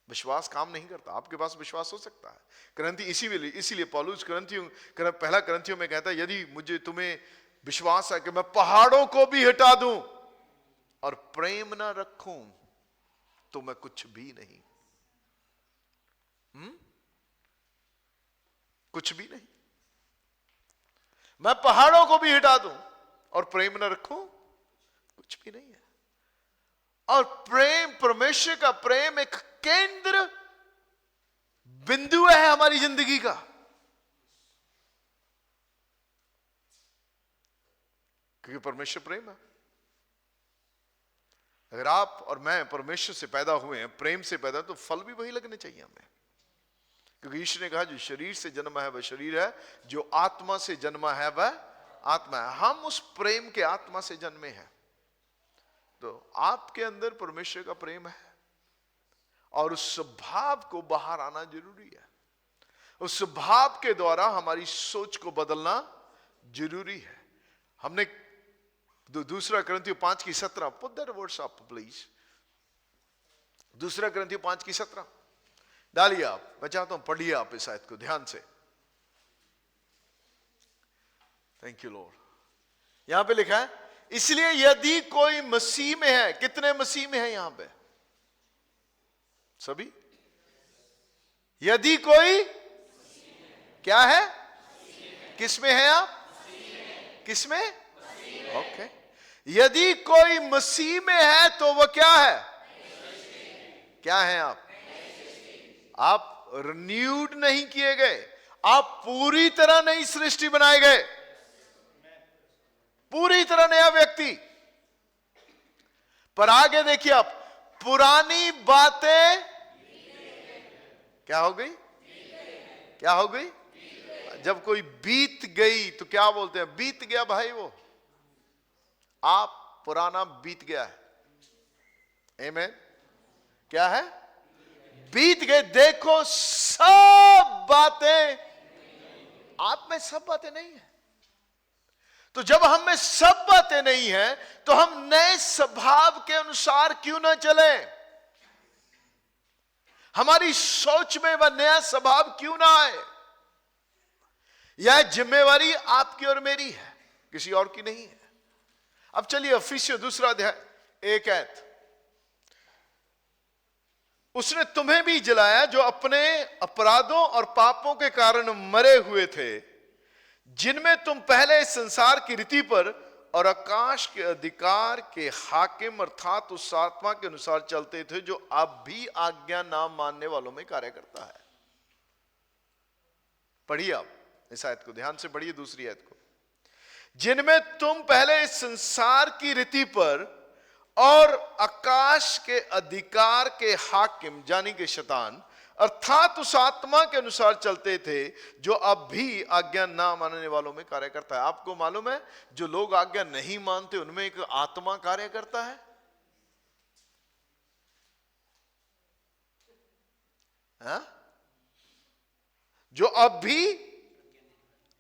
S1: विश्वास काम नहीं करता। आपके पास विश्वास हो सकता है। करंथी इसीलिए पौलुस पहला करंथियों में कहता है, यदि मुझे तुम्हें विश्वास है कि मैं पहाड़ों को भी हटा दूं और प्रेम ना रखूं तो मैं कुछ भी नहीं। कुछ भी नहीं। मैं पहाड़ों को भी हटा दूं और प्रेम ना रखूं, कुछ भी नहीं है। और प्रेम, परमेश्वर का प्रेम एक केंद्र बिंदु है हमारी जिंदगी का। क्योंकि परमेश्वर प्रेम है। अगर आप और मैं परमेश्वर से पैदा हुए हैं, प्रेम से पैदा, तो फल भी वही लगने चाहिए हमें। क्योंकि ईश्वर ने कहा जो शरीर से जन्मा है वह शरीर है, जो आत्मा से जन्मा है वह आत्मा है। हम उस प्रेम के आत्मा से जन्मे हैं। तो आपके अंदर परमेश्वर का प्रेम है और उस स्वभाव को बाहर आना जरूरी है। उस स्वभाव के द्वारा हमारी सोच को बदलना जरूरी है। हमने दूसरा करंथियों 5:17, put that words up please. दूसरा करंथियों 5:17 डालिए आप। मैं चाहता हूं पढ़िए आप इस आयत को ध्यान से। Thank you Lord. यहां पे लिखा है, इसलिए यदि कोई मसीह में है। कितने मसीह में है यहां पे? सभी। यदि कोई क्या है? किस में है आप? किस में? ओके। यदि कोई मसीह में है तो वह क्या है? क्या है आप? आप रिन्यूड नहीं किए गए। आप पूरी तरह नई सृष्टि बनाए गए, पूरी तरह नया व्यक्ति। पर आगे देखिए आप, पुरानी बातें क्या हो गई? क्या हो गई? जब कोई बीत गई तो क्या बोलते हैं? बीत गया भाई। वो आप पुराना बीत गया है। आमीन। क्या है? बीत गए। देखो सब बातें, आप में सब बातें नहीं है। तो जब हम में सब बातें नहीं है तो हम नए स्वभाव के अनुसार क्यों ना चले? हमारी सोच में वह नया स्वभाव क्यों ना आए? यह जिम्मेवारी आपकी और मेरी है, किसी और की नहीं है। अब चलिए इफिसियों 2 अध्याय 1 आयत। उसने तुम्हें भी जलाया जो अपने अपराधों और पापों के कारण मरे हुए थे, जिनमें तुम पहले इस संसार की रीति पर और आकाश के अधिकार के हाकिम अर्थात उस आत्मा के अनुसार चलते थे, जो अब भी आज्ञा ना मानने वालों में कार्य करता है। पढ़िए आप इस आयत को ध्यान से पढ़िए, दूसरी आयत को। जिनमें तुम पहले इस संसार की रीति पर और आकाश के अधिकार के हाकिम यानी कि शैतान अर्थात उस आत्मा के अनुसार चलते थे, जो अब भी आज्ञा ना मानने वालों में कार्य करता है। आपको मालूम है जो लोग आज्ञा नहीं मानते उनमें एक आत्मा कार्य करता है। हा? जो अब भी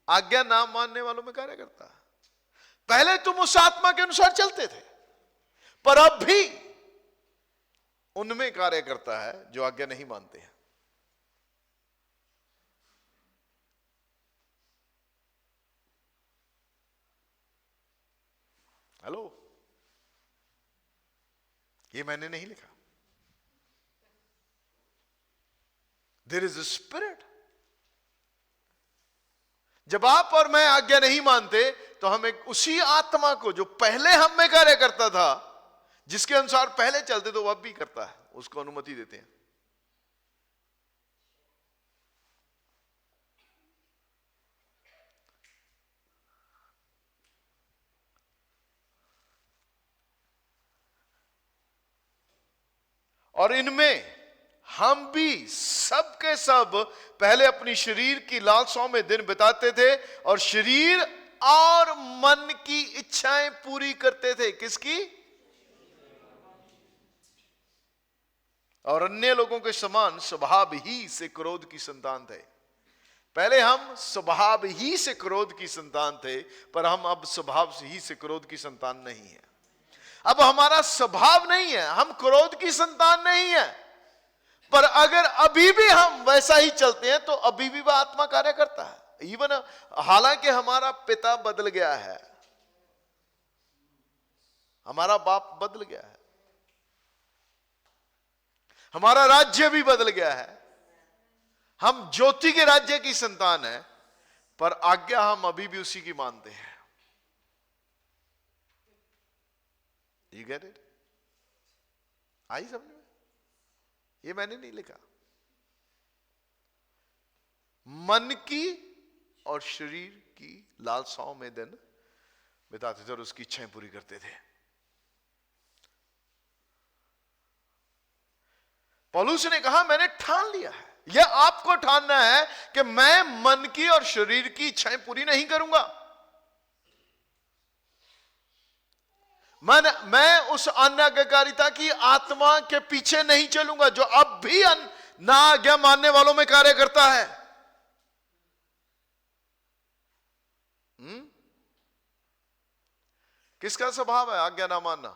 S1: आज्ञा ना मानने वालों में कार्य करता है। पहले तुम उस आत्मा के अनुसार चलते थे, पर अब भी उनमें कार्य करता है जो आज्ञा नहीं मानते हैं। हेलो, ये मैंने नहीं लिखा। There is a spirit. जब आप और मैं आज्ञा नहीं मानते तो हम एक उसी आत्मा को जो पहले हम में कार्य करता था, जिसके अनुसार पहले चलते तो वह अब भी करता है, उसको अनुमति देते हैं। और इनमें हम भी सब के सब पहले अपनी शरीर की लालसाओं में दिन बिताते थे और शरीर और मन की इच्छाएं पूरी करते थे। किसकी? और अन्य लोगों के समान स्वभाव ही से क्रोध की संतान थे। पहले हम स्वभाव ही से क्रोध की संतान थे, पर हम अब स्वभाव ही से क्रोध की संतान नहीं है। अब हमारा स्वभाव नहीं है, हम क्रोध की संतान नहीं है, पर अगर अभी भी हम वैसा ही चलते हैं तो अभी भी वह आत्मा कार्य करता है। इवन हालांकि हमारा पिता बदल गया है, हमारा बाप बदल गया है, हमारा राज्य भी बदल गया है, हम ज्योति के राज्य की संतान है, पर आज्ञा हम अभी भी उसी की मानते हैं। You get it? आई समझ में? ये मैंने नहीं लिखा। मन की और शरीर की लालसाओं में दिन बिताते थे और उसकी इच्छाएं पूरी करते थे। पौलुस ने कहा मैंने ठान लिया है, यह आपको ठानना है कि मैं मन की और शरीर की इच्छाएं पूरी नहीं करूंगा। मैं उस अनाज्ञाकारिता की आत्मा के पीछे नहीं चलूंगा जो अब भी ना आज्ञा मानने वालों में कार्य करता है। किसका स्वभाव है आज्ञा ना मानना?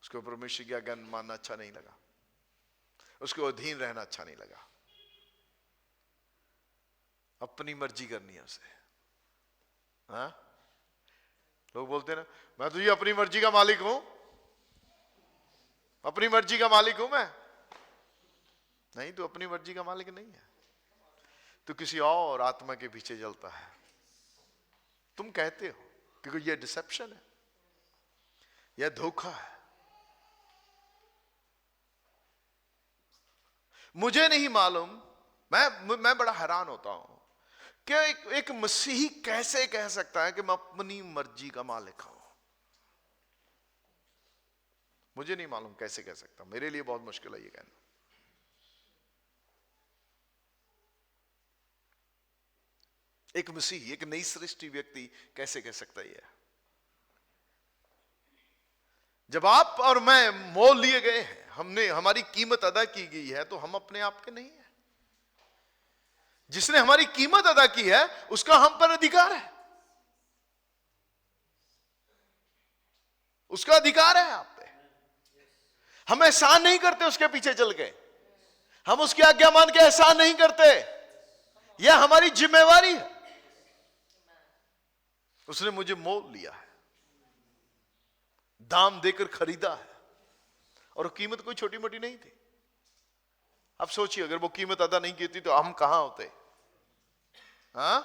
S1: उसको परमेश्वर की आज्ञा मानना अच्छा नहीं लगा, उसको अधीन रहना अच्छा नहीं लगा, अपनी मर्जी करनी है उसे। हाँ, लोग बोलते हैं ना, मैं तो ये अपनी मर्जी का मालिक हूं, अपनी मर्जी का मालिक हूं मैं। नहीं, तू अपनी मर्जी का मालिक नहीं है, तू किसी और आत्मा के पीछे चलता है। तुम कहते हो क्योंकि यह डिसेप्शन है, यह धोखा है। मुझे नहीं मालूम, मैं बड़ा हैरान होता हूं कि एक मसीही कैसे कह सकता है कि मैं अपनी मर्जी का मालिक हूं। मुझे नहीं मालूम कैसे कह सकता, मेरे लिए बहुत मुश्किल है ये कहना। एक मसीही, एक नई सृष्टि व्यक्ति कैसे कह सकता है? जब आप और मैं मोल लिए गए हैं, हमने हमारी कीमत अदा की गई है, तो हम अपने आप के नहीं है। जिसने हमारी कीमत अदा की है उसका हम पर अधिकार है, उसका अधिकार है आप पे। हम एहसान नहीं करते उसके पीछे चल के, हम उसकी आज्ञा मान के एहसान नहीं करते, यह हमारी जिम्मेवारी है। उसने मुझे मोल लिया है, दाम देकर खरीदा है, और कीमत कोई छोटी मोटी नहीं थी। अब सोचिए अगर वो कीमत अदा नहीं की थी तो हम कहां होते? हाँ,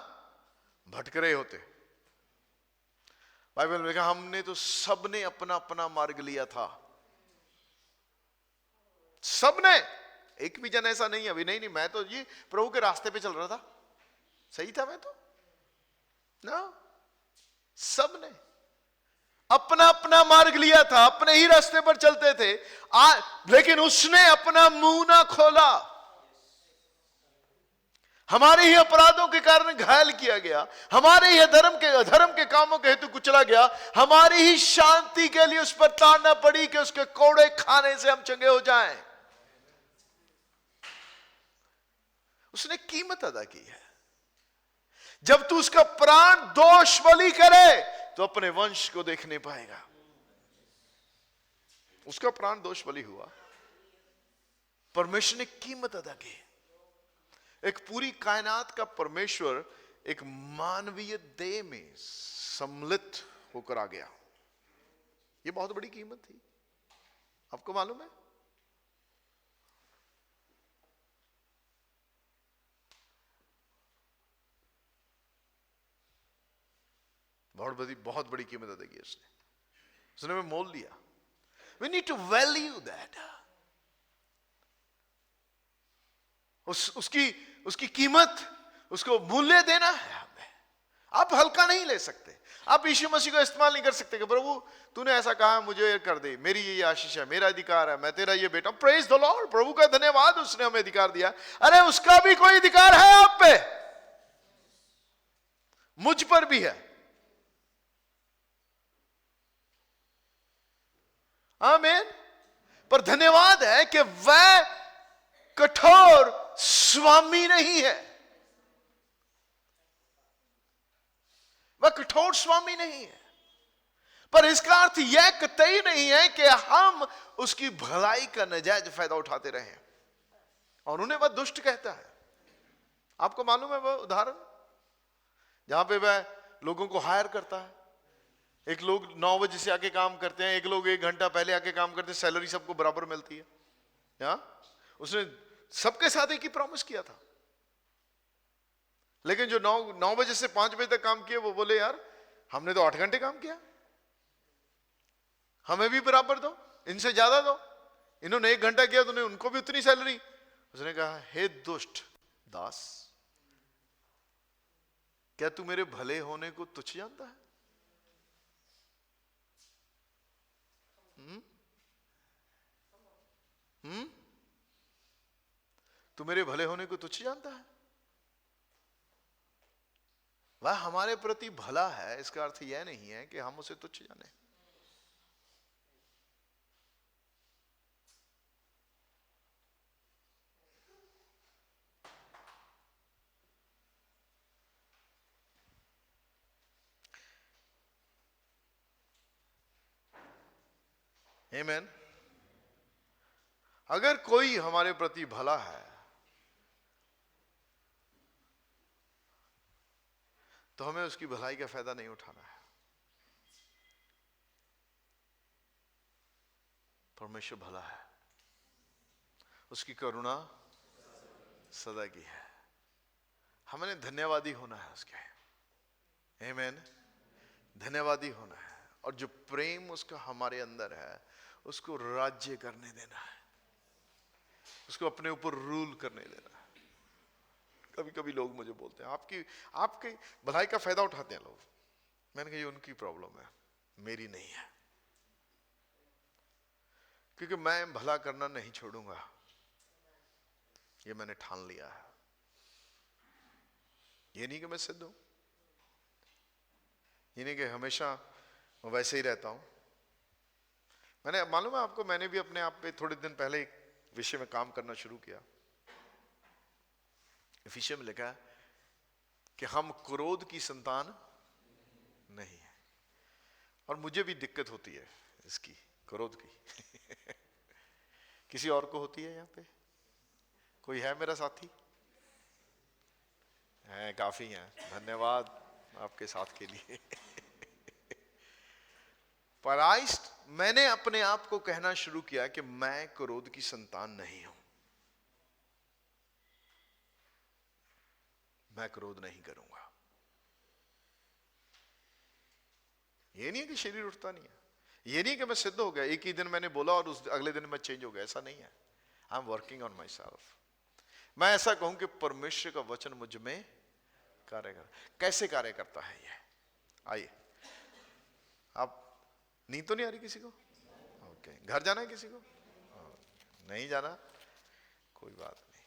S1: भटक रहे होते। बाइबल में कहा हमने तो सबने अपना अपना मार्ग लिया था, सबने। एक भी जन ऐसा नहीं है अभी, नहीं मैं तो ये प्रभु के रास्ते पे चल रहा था, सही था मैं तो ना। सबने अपना अपना मार्ग लिया था, अपने ही रास्ते पर चलते थे, लेकिन उसने अपना मुंह ना खोला। हमारे ही अपराधों के कारण घायल किया गया, हमारे ही धर्म के कामों के हेतु कुचला गया, हमारी ही शांति के लिए उस पर ताड़ना पड़ी कि उसके कोड़े खाने से हम चंगे हो जाएं। उसने कीमत अदा की है। जब तू उसका प्राण दोष बलि करे तो अपने वंश को देख नहीं पाएगा। उसका प्राण दोष बलि हुआ, परमेश्वर ने कीमत अदा की। एक पूरी कायनात का परमेश्वर एक मानवीय देह में सम्मिलित होकर आ गया। ये बहुत बड़ी कीमत थी, आपको मालूम है? बहुत बड़ी कीमत अदा की उसने मोल लिया। We need to value that. उसकी कीमत, उसको मूल्य देना है हमें। आप हल्का नहीं ले सकते। आप यीशु मसीह को इस्तेमाल नहीं कर सकते कि प्रभु तूने ऐसा कहा, मुझे ये कर दे, मेरी ये आशीष है, मेरा अधिकार है, मैं तेरा ये बेटा। प्रेज द लॉर्ड, प्रभु का धन्यवाद, उसने हमें अधिकार दिया। अरे उसका भी कोई अधिकार है आप पे, मुझ पर भी है। आमीन। पर धन्यवाद है कि वह कठोर स्वामी नहीं है, वह कठोर स्वामी नहीं है। पर इसका अर्थ यह कतई नहीं है कि हम उसकी भलाई का नाजायज फायदा उठाते रहे और उन्हें वह दुष्ट कहता है। आपको मालूम है वह उदाहरण जहां पे वह लोगों को हायर करता है। एक लोग 9 बजे से आके काम करते हैं, एक लोग 1 घंटा पहले आके काम करते हैं, सैलरी सबको बराबर मिलती है। उसने सबके साथ एक ही प्रॉमिस किया था, लेकिन जो 9 बजे से 5 बजे तक काम किया वो बोले यार हमने तो 8 घंटे काम किया, हमें भी बराबर दो, इनसे ज्यादा दो। इन्होंने 1 घंटा किया तो उनको भी उतनी सैलरी। उसने कहा हे दुष्ट दास, क्या तू मेरे भले होने को तुच्छ जानता है? तू मेरे भले होने को तुच्छ जानता है? वह हमारे प्रति भला है, इसका अर्थ यह नहीं है कि हम उसे तुच्छ जाने। आमीन। अगर कोई हमारे प्रति भला है तो हमें उसकी भलाई का फायदा नहीं उठाना है। परमेश्वर भला है, उसकी करुणा सदा की है, हमें धन्यवादी होना है उसके। आमीन। धन्यवादी होना है, और जो प्रेम उसका हमारे अंदर है उसको राज्य करने देना है, उसको अपने ऊपर रूल करने देना है। कभी कभी लोग मुझे बोलते हैं आपकी भलाई का फायदा उठाते हैं लोग। मैंने कहा ये उनकी प्रॉब्लम है, मेरी नहीं है, क्योंकि मैं भला करना नहीं छोड़ूंगा, ये मैंने ठान लिया है। ये नहीं कि मैं सिद्ध हूं, ये नहीं कि हमेशा मैं वैसे ही रहता हूं। मैंने, मालूम है आपको, मैंने भी अपने आप पे थोड़े दिन पहले एक विषय में काम करना शुरू किया। विषय में लिखा है कि हम क्रोध की संतान नहीं है, और मुझे भी दिक्कत होती है इसकी, क्रोध की। किसी और को होती है? यहाँ पे कोई है मेरा साथी? है, काफी हैं, धन्यवाद आपके साथ के लिए। पर आज मैंने अपने आप को कहना शुरू किया कि मैं क्रोध की संतान नहीं हूं, मैं क्रोध नहीं करूंगा। ये नहीं है कि शरीर उठता नहीं है, ये नहीं कि मैं सिद्ध हो गया, एक ही दिन मैंने बोला और उस अगले दिन मैं चेंज हो गया, ऐसा नहीं है। I am working on my self. मैं ऐसा कहूं कि परमेश्वर का वचन मुझ में कार्य कर। कैसे कार्य करता है ये? आइए, आप नींद तो नहीं आ रही किसी को? ओके, घर जाना है किसी को? नहीं जाना, कोई बात नहीं।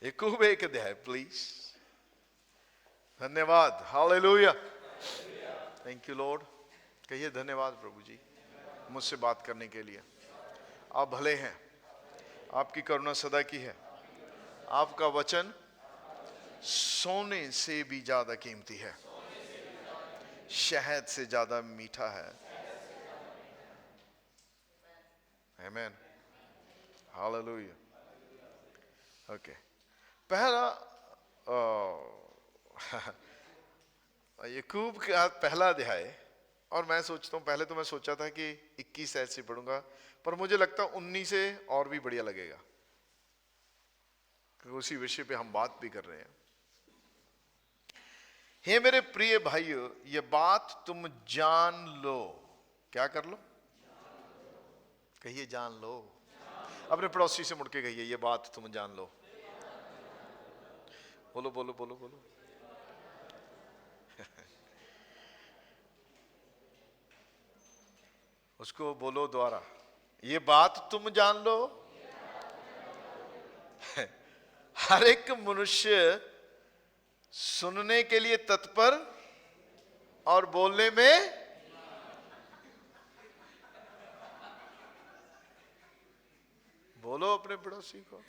S1: याकूब 1 अध्याय प्लीज। धन्यवाद, हालेलुया, थैंक यू लॉर्ड। कहिए धन्यवाद प्रभु जी मुझसे बात करने के लिए। आप भले हैं, आपकी करुणा सदा की है, आपका वचन सोने से भी ज्यादा कीमती है, शहद से ज्यादा मीठा है। आमीन, हालेलुया। ओके, पहला याकूब का पहला अध्याय, और मैं सोचता हूँ, पहले तो मैं सोचा था कि 21 ऐसे पढ़ूंगा, पर मुझे लगता है 19 से और भी बढ़िया लगेगा, क्योंकि उसी विषय पे हम बात भी कर रहे हैं। हे मेरे प्रिय भाइयों, ये बात तुम जान लो। क्या कर लो? कहिए जान लो। अपने पड़ोसी से मुड़ के कहिए, ये बात तुम जान लो। बोलो बोलो बोलो बोलो। उसको बोलो द्वारा, ये बात तुम जान लो। हर एक मनुष्य सुनने के लिए तत्पर और बोलने में बोलो अपने पड़ोसी को।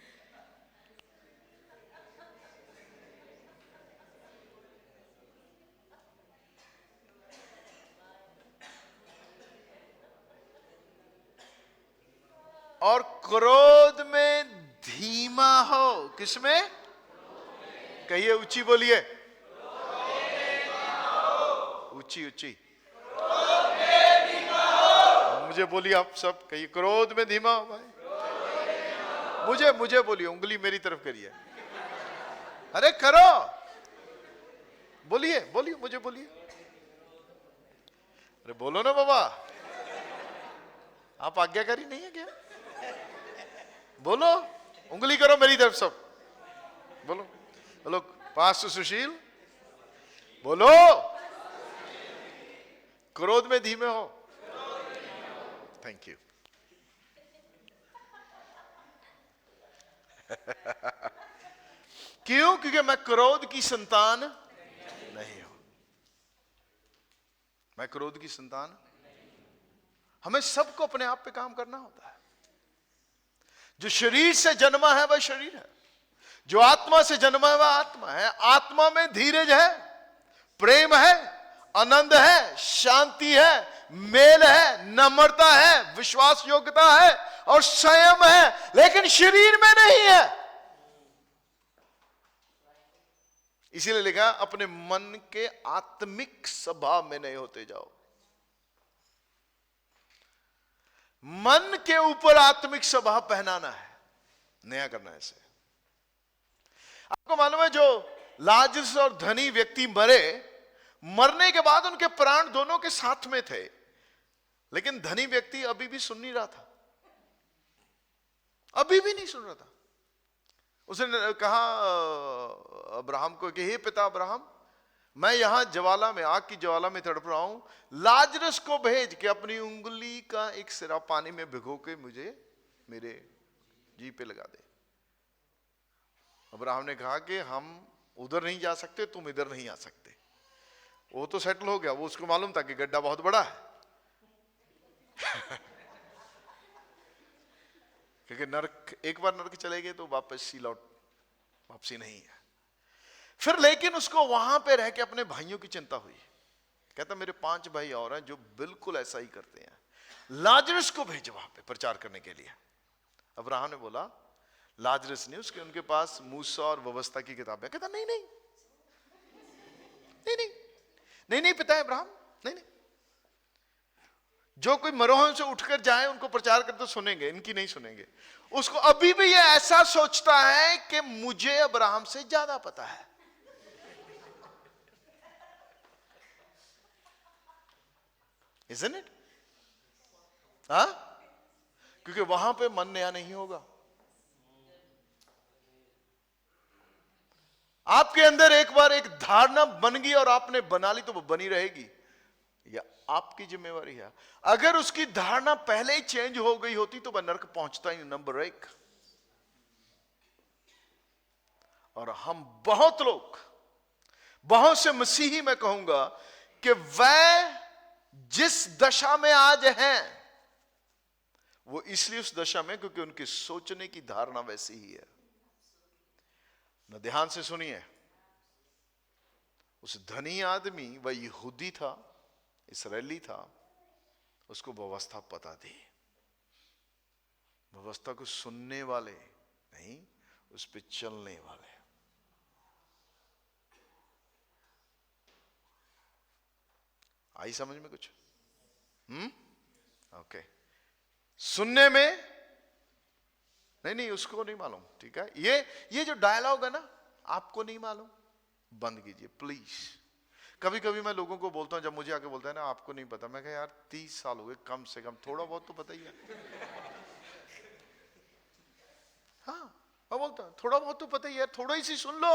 S1: और क्रोध में धीमा हो। किसमें? कहिए, ऊंची बोलिए, ऊंची ऊंची मुझे बोलिए, आप सब कहिए, क्रोध में धीमा हो भाई। मुझे बोलिए, उंगली मेरी तरफ करिए। अरे करो, बोलिए बोलिए, मुझे बोलिए। अरे बोलो ना बाबा, आप आज्ञाकारी नहीं है क्या? बोलो, उंगली करो मेरी तरफ सब। बोलो बोलो, पास्टर सुशील बोलो, क्रोध में धीमे हो। Thank you. क्यों? क्योंकि मैं क्रोध की संतान नहीं हूं। मैं क्रोध की संतान। हमें सबको अपने आप पे काम करना होता है। जो शरीर से जन्मा है वह शरीर है, जो आत्मा से जन्मा है वह आत्मा है। आत्मा में धीरज है, प्रेम है, आनंद है, शांति है, मेल है, नम्रता है, विश्वास योग्यता है और संयम है, लेकिन शरीर में नहीं है। इसीलिए लिखा, अपने मन के आत्मिक स्वभाव में नहीं होते जाओ। मन के ऊपर आत्मिक स्वभाव पहनाना है, नया करना है इसे। आपको मालूम है, जो लाजरस और धनी व्यक्ति मरे, मरने के बाद उनके प्राण दोनों के साथ में थे, लेकिन धनी व्यक्ति अभी भी सुन नहीं रहा था, अभी भी नहीं सुन रहा था। उसने कहा अब्राहम को कि हे पिता अब्राहम, मैं यहां ज्वाला में, आग की ज्वाला में तड़प रहा हूं, लाजरस को भेज के अपनी उंगली का एक सिरा पानी में भिगो के मुझे मेरे जी पे लगा दे। अब्राहम ने कहा कि हम उधर नहीं जा सकते, तुम इधर नहीं आ सकते। वो तो सेटल हो गया, वो उसको मालूम था कि गड्ढा बहुत बड़ा है। क्योंकि नरक, एक बार नरक चले गए तो वापसी नहीं है। फिर लेकिन उसको वहां पे रह के अपने भाइयों की चिंता हुई। कहता मेरे 5 भाई और हैं जो बिल्कुल ऐसा ही करते हैं, लाजरस को भेजो वहां पे प्रचार करने के लिए। अब्राहम ने बोला लाजरस नहीं, उसके उनके पास मूसा और व्यवस्था की किताबें। कहता नहीं नहीं नहीं नहीं नहीं नहीं पिता अब्राहम, नहीं नहीं, जो कोई मरोहन से उठकर जाए उनको प्रचार कर तो सुनेंगे, इनकी नहीं सुनेंगे। उसको अभी भी ये ऐसा सोचता है कि मुझे अब्राहम से ज्यादा पता है। Isn't it? हाँ, क्योंकि वहां पे मन नया नहीं होगा। आपके अंदर एक बार एक धारणा बन गई और आपने बना ली तो वो बनी रहेगी, या आपकी जिम्मेवारी है। अगर उसकी धारणा पहले ही चेंज हो गई होती तो वह नरक पहुंचता ही नंबर 1। और हम बहुत लोग, बहुत से मसीही मैं कहूंगा कि वह जिस दशा में आज हैं, वो इसलिए उस दशा में क्योंकि उनकी सोचने की धारणा वैसी ही है। न ध्यान से सुनिए, उस धनी आदमी, वह यहूदी था, इस्राएली था, उसको व्यवस्था पता थी। व्यवस्था को सुनने वाले नहीं, उस पे चलने वाले। आई समझ में कुछ? ओके। सुनने में नहीं, उसको नहीं मालूम, ठीक है। ये जो डायलॉग है ना, आपको नहीं मालूम, बंद कीजिए प्लीज। कभी कभी मैं लोगों को बोलता हूं, जब मुझे आके बोलता है ना आपको नहीं पता, मैं कहा यार 30 साल हो गए, कम से कम थोड़ा बहुत तो पता ही है। हाँ, मैं बोलता हूं थोड़ा बहुत तो पता ही है, थोड़ा ही सी सुन लो।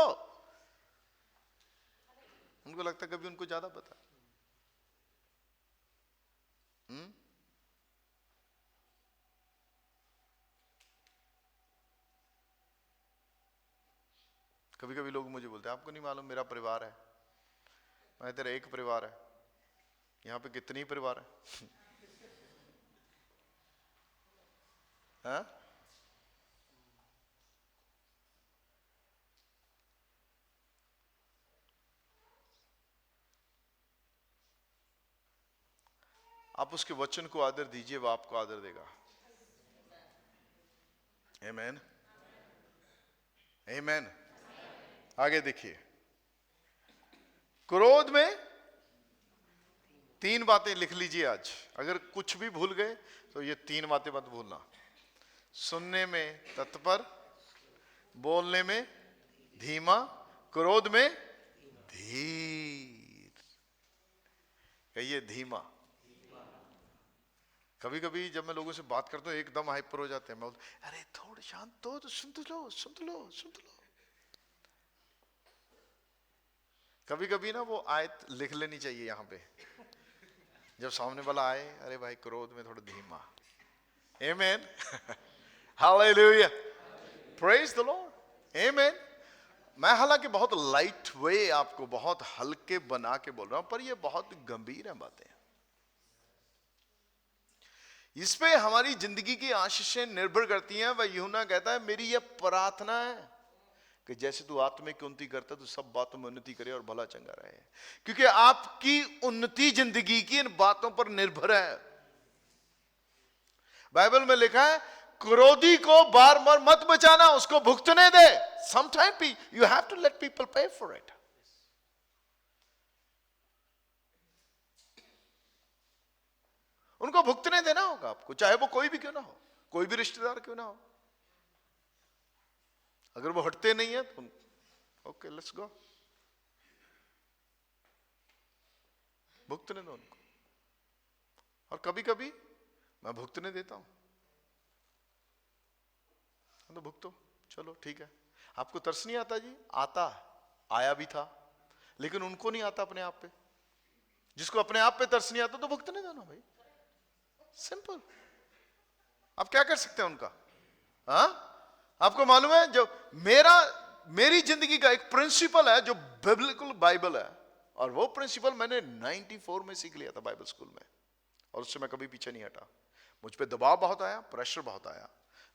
S1: उनको लगता है कभी उनको ज्यादा पता। कभी कभी लोग मुझे बोलते हैं आपको नहीं मालूम मेरा परिवार है। मैं, तेरा एक परिवार है, यहां पे कितनी परिवार है? हाँ? आप उसके वचन को आदर दीजिए, वो आपको आदर देगा। आमीन, आमीन। आगे देखिए, क्रोध में 3 बातें लिख लीजिए आज। अगर कुछ भी भूल गए तो ये 3 बातें मत भूलना। सुनने में तत्पर, बोलने में धीमा, क्रोध में धीर। कहिए धीमा। कभी कभी जब मैं लोगों से बात करता हूँ एकदम हाइपर हो जाते हैं। मैं बोलता अरे थोड़ा शांत हो, तो सुन तो लो, सुन तो लो, सुन तो लो। कभी कभी ना वो आयत लिख लेनी चाहिए यहाँ पे, जब सामने वाला आए, अरे भाई क्रोध में थोड़ा धीमा। आमीन, हालेलुया, प्रेज द लॉर्ड, आमीन। मैं हालांकि बहुत लाइट वे आपको बहुत हल्के बना के बोल रहा हूं, पर ये बहुत गंभीर है बातें। इस पे हमारी जिंदगी की आशीषें निर्भर करती हैं। वह यूहन्ना कहता है मेरी यह प्रार्थना है कि जैसे तू आत्मिक उन्नति करता तो सब बातों में उन्नति करे और भला चंगा रहे, क्योंकि आपकी उन्नति जिंदगी की इन बातों पर निर्भर है। बाइबल में लिखा है क्रोधी को बार बार मत बचाना, उसको भुगतने दे। Sometime you have to let people pay for it. उनको भुगतने देना होगा आपको, चाहे वो कोई भी क्यों ना हो, कोई भी रिश्तेदार क्यों ना हो। अगर वो हटते नहीं है तो ओके, लेट्स गो, भुगतने दो उनको। और कभी कभी मैं भुगतने देता हूं, तो भुगतो, चलो ठीक है। आपको तरस नहीं आता जी? आता, आया भी था, लेकिन उनको नहीं आता अपने आप पे। जिसको अपने आप पे तरस नहीं आता तो भुगतने देना भाई, सिंपल। आप क्या कर सकते हैं उनका? हाँ, आपको मालूम है जो मेरी जिंदगी का एक प्रिंसिपल है जो बिब्लिकल बाइबल है, और वो प्रिंसिपल मैंने 94 में सीख लिया था बाइबल स्कूल में, और उससे मैं कभी पीछे नहीं हटा। मुझ पे दबाव बहुत आया, प्रेशर बहुत आया,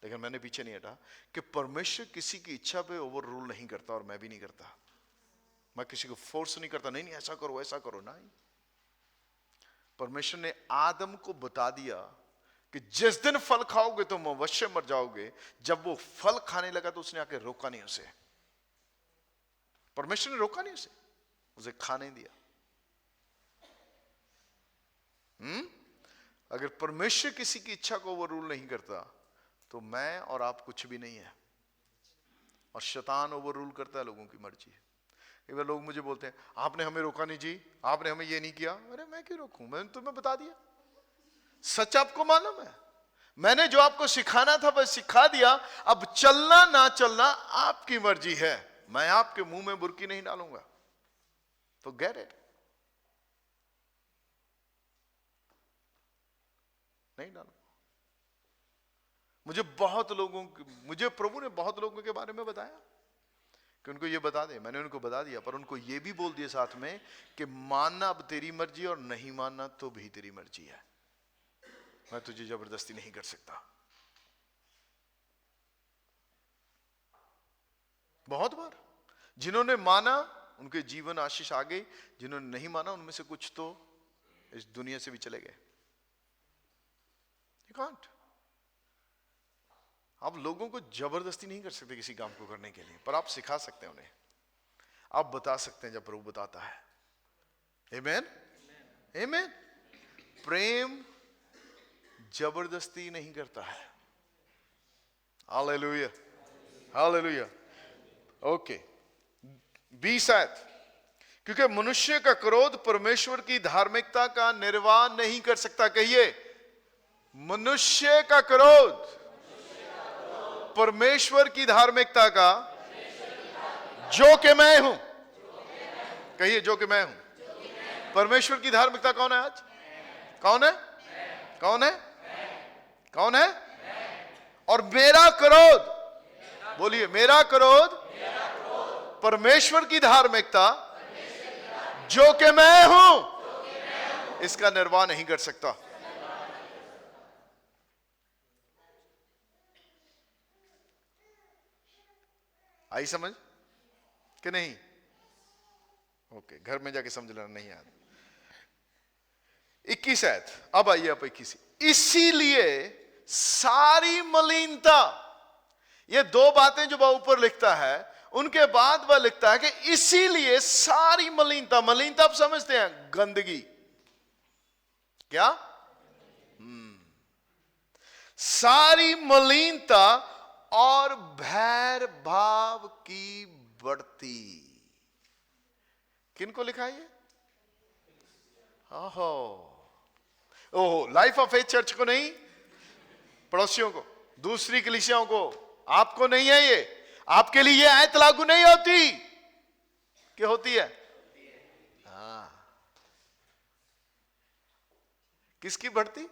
S1: लेकिन मैंने पीछे नहीं हटा कि परमेश्वर किसी की इच्छा पे ओवर रूल नहीं करता, और मैं भी नहीं करता। मैं किसी को फोर्स नहीं करता, नहीं ऐसा करो ऐसा करो, नहीं। परमेश्वर ने आदम को बता दिया कि जिस दिन फल खाओगे तो अवश्य मर जाओगे। जब वो फल खाने लगा तो उसने आके रोका नहीं उसे, परमेश्वर ने रोका नहीं उसे खाने दिया। अगर परमेश्वर किसी की इच्छा को ओवर रूल नहीं करता तो मैं और आप कुछ भी नहीं है, और शैतान ओवर रूल करता है लोगों की मर्जी। कई बार लोग मुझे बोलते हैं आपने हमें रोका नहीं जी, आपने हमें ये नहीं किया। अरे मैं क्यों रोकूं, मैंने तुम्हें बता दिया, सच आपको मालूम है। मैंने जो आपको सिखाना था वह सिखा दिया, अब चलना ना चलना आपकी मर्जी है। मैं आपके मुंह में बुर्की नहीं डालूंगा, तो गेट इट, नहीं डालूंगा। मुझे प्रभु ने बहुत लोगों के बारे में बताया कि उनको ये बता दे, मैंने उनको बता दिया, पर उनको ये भी बोल दिया साथ में कि मानना अब तेरी मर्जी और नहीं मानना तो भी तेरी मर्जी है, मैं तुझे जबरदस्ती नहीं कर सकता। बहुत बार जिन्होंने माना उनके जीवन आशीष आ गई, जिन्होंने नहीं माना उनमें से कुछ तो इस दुनिया से भी चले गए। You can't। आप लोगों को जबरदस्ती नहीं कर सकते किसी काम को करने के लिए, पर आप सिखा सकते हैं उन्हें, आप बता सकते हैं जब प्रभु बताता है। आमीन, आमीन। प्रेम जबरदस्ती नहीं करता है। Hallelujah, hallelujah. ओके, 20 आयत। क्योंकि मनुष्य का क्रोध परमेश्वर की धार्मिकता का निर्वाह नहीं कर सकता। कहिए, मनुष्य का क्रोध परमेश्वर की धार्मिकता का, जो कि मैं हूं, कहिए जो कि मैं हूं। परमेश्वर की धार्मिकता कौन है आज? कौन है? कौन है? कौन है? और मेरा क्रोध, बोलिए, मेरा क्रोध परमेश्वर की धार्मिकता जो कि मैं हूं, इसका निर्वाह नहीं कर सकता। आई समझ कि नहीं? ओके, घर में जाके समझ लेना, नहीं याद। 21 आयत। अब आइए आप 21। इसीलिए सारी मलिनता, ये दो बातें जो वह ऊपर लिखता है, उनके बाद वह लिखता है कि इसीलिए सारी मलिनता। मलिनता आप समझते हैं, गंदगी। क्या? सारी मलिनता और भैर भाव की बढ़ती। किनको लिखा है ये? ओहो, लाइफ ऑफ फेथ चर्च को नहीं, पड़ोसियों को, दूसरी कलीसियाओं को, आपको नहीं है ये। आपके लिए ये आयत लागू नहीं होती। क्या होती है? हाँ। किसकी बढ़ती?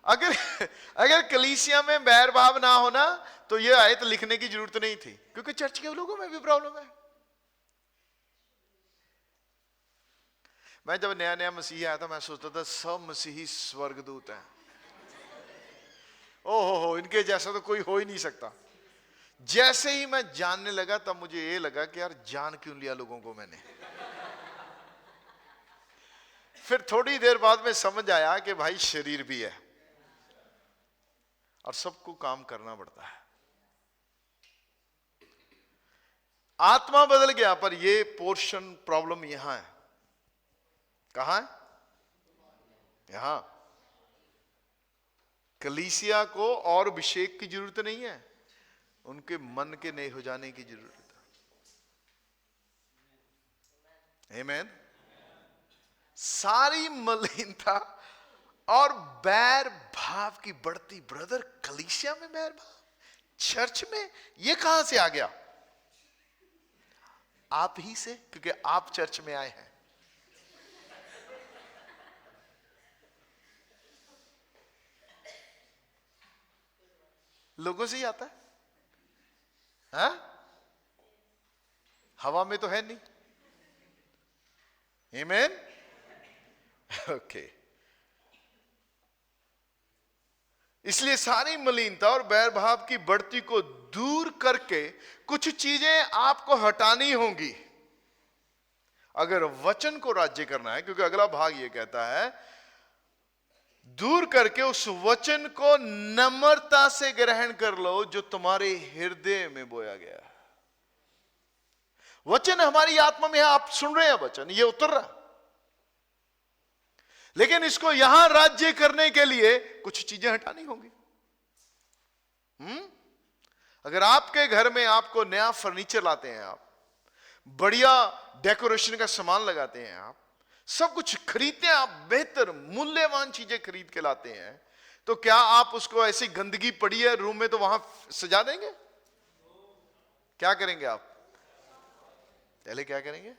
S1: अगर कलीसिया में बैर भाव ना होना तो ये आयत लिखने की जरूरत नहीं थी, क्योंकि चर्च के लोगों में भी प्रॉब्लम है। मैं जब नया नया मसीही आया था, मैं सोचता था सब मसीही स्वर्गदूत हैं। ओहो, इनके जैसा तो कोई हो ही नहीं सकता। जैसे ही मैं जानने लगा तब मुझे ये लगा कि यार जान क्यों लिया लोगों को मैंने। फिर थोड़ी देर बाद में समझ आया कि भाई शरीर भी है और सबको काम करना पड़ता है। आत्मा बदल गया, पर ये पोर्शन प्रॉब्लम यहां है। कहां है? यहां। कलीसिया को और अभिषेक की जरूरत नहीं है, उनके मन के नए हो जाने की जरूरत है। आमीन। सारी मलिनता और बैर भाव की बढ़ती। ब्रदर, कलीसिया में बैर भाव, चर्च में, ये कहां से आ गया? आप ही से, क्योंकि आप चर्च में आए हैं। लोगों से ही आता है। हाँ? हवा में तो है नहीं। आमीन। ओके। इसलिए सारी मलिनता और बैर भाव की बढ़ती को दूर करके कुछ चीजें आपको हटानी होंगी अगर वचन को राज्य करना है। क्योंकि अगला भाग ये कहता है, दूर करके उस वचन को नम्रता से ग्रहण कर लो जो तुम्हारे हृदय में बोया गया है। वचन हमारी आत्मा में है, आप सुन रहे हैं वचन, ये उतर रहा, लेकिन इसको यहां राज्य करने के लिए कुछ चीजें हटानी होंगी। अगर आपके घर में आपको नया फर्नीचर लाते हैं, आप बढ़िया डेकोरेशन का सामान लगाते हैं, आप सब कुछ खरीदते हैं, आप बेहतर मूल्यवान चीजें खरीद के लाते हैं, तो क्या आप उसको ऐसी गंदगी पड़ी है रूम में तो वहां सजा देंगे? क्या करेंगे आप? पहले क्या करेंगे?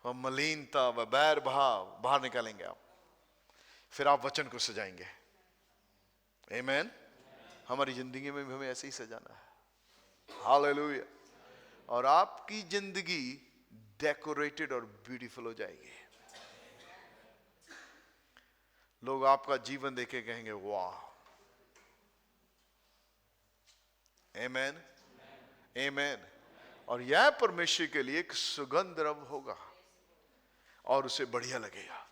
S1: वह मलिनता व बैर भाव बाहर निकालेंगे आप, फिर आप वचन को सजाएंगे। आमीन। हमारी जिंदगी में भी हमें ऐसे ही सजाना है। हालेलुया। और आपकी जिंदगी डेकोरेटेड और ब्यूटीफुल हो जाएगी। लोग आपका जीवन देखे कहेंगे वाह। आमीन, आमीन। और यह परमेश्वर के लिए एक सुगंध द्रव्य होगा और उसे बढ़िया लगेगा।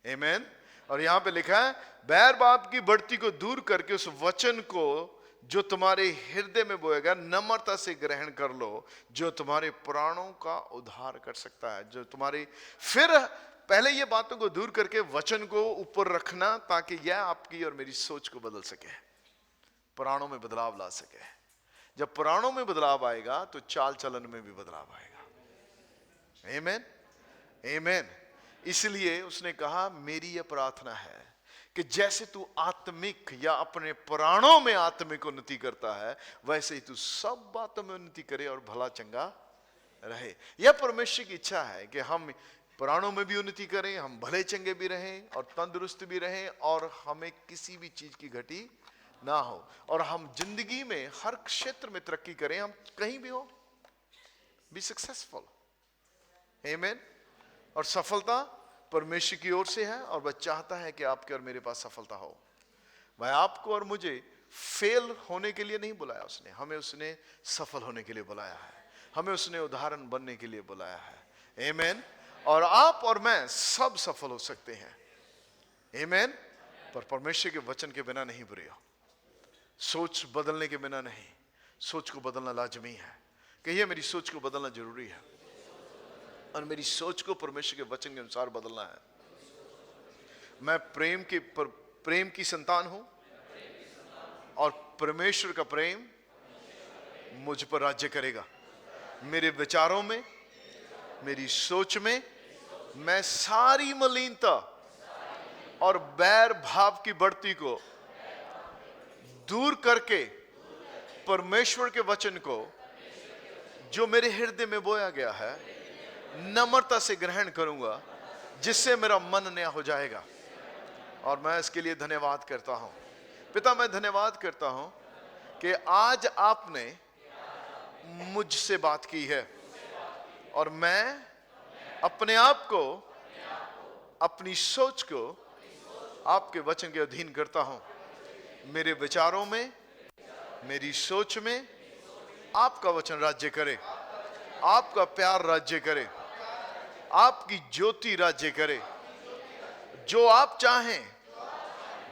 S1: आमीन। और यहां पे लिखा है, बैर बाप की बढ़ती को दूर करके उस वचन को जो तुम्हारे हृदय में बोएगा नम्रता से ग्रहण कर लो, जो तुम्हारे प्राणों का उद्धार कर सकता है, जो तुम्हारी, फिर पहले ये बातों को दूर करके वचन को ऊपर रखना, ताकि यह आपकी और मेरी सोच को बदल सके, प्राणों में बदलाव ला सके। जब प्राणों में बदलाव आएगा तो चाल चलन में भी बदलाव आएगा। आमीन, आमीन। इसलिए उसने कहा मेरी यह प्रार्थना है कि जैसे तू आत्मिक या अपने प्राणों में आत्मिक उन्नति करता है, वैसे ही तू सब बातों में उन्नति करे और भला चंगा रहे। यह परमेश्वर की इच्छा है कि हम प्राणों में भी उन्नति करें, हम भले चंगे भी रहें और तंदुरुस्त भी रहें, और हमें किसी भी चीज की घटी ना हो, और हम जिंदगी में हर क्षेत्र में तरक्की करें, हम कहीं भी हो, बी सक्सेसफुल। आमीन। और सफलता परमेश्वर की ओर से है, और वह चाहता है कि आपके और मेरे पास सफलता हो। वह आपको और मुझे फेल होने के लिए नहीं बुलाया उसने, हमें उसने सफल होने के लिए बुलाया है, हमें उसने उदाहरण बनने के लिए बुलाया है। आमीन। और आप और मैं सब सफल हो सकते हैं। आमीन। पर परमेश्वर के वचन के बिना नहीं बुरे हो, सोच बदलने के बिना नहीं। सोच को बदलना लाजमी है। कहिए मेरी सोच को बदलना जरूरी है, और मेरी सोच को परमेश्वर के वचन के अनुसार बदलना है। मैं प्रेम की संतान हूं, और परमेश्वर का प्रेम मुझ पर राज्य करेगा। मेरे विचारों में, मेरी सोच में मैं सारी मलिनता और बैर भाव की बढ़ती को दूर करके परमेश्वर के वचन को जो मेरे हृदय में बोया गया है नम्रता से ग्रहण करूंगा, जिससे मेरा मन नया हो जाएगा। और मैं इसके लिए धन्यवाद करता हूं। पिता, मैं धन्यवाद करता हूं कि आज आपने मुझसे बात की है, और मैं अपने आप को, अपनी सोच को आपके वचन के अधीन करता हूं। मेरे विचारों में, मेरी सोच में आपका वचन राज्य करे, आपका प्यार राज्य करे, आपकी ज्योति राज्य करे। जो आप चाहें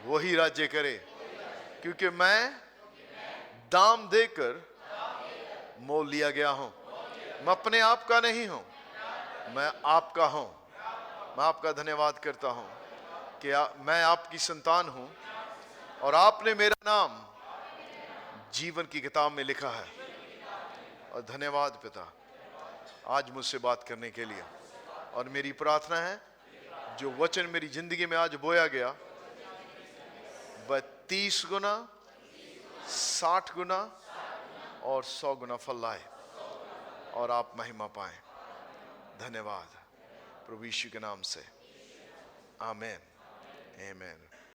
S1: वही राज्य करे, क्योंकि मैं दाम देकर मोल लिया गया हूं। मैं अपने आप का नहीं हूं, मैं आपका हूं। मैं आपका धन्यवाद करता हूं कि मैं आपकी संतान हूं, और आपने मेरा नाम जीवन की किताब में लिखा है। और धन्यवाद पिता आज मुझसे बात करने के लिए। और मेरी प्रार्थना है जो वचन मेरी जिंदगी में आज बोया गया, वह 30 गुना, 60 गुना और 100 गुना फल लाए, और आप महिमा पाएं। धन्यवाद प्रभु यीशु के नाम से। आमीन, आमीन।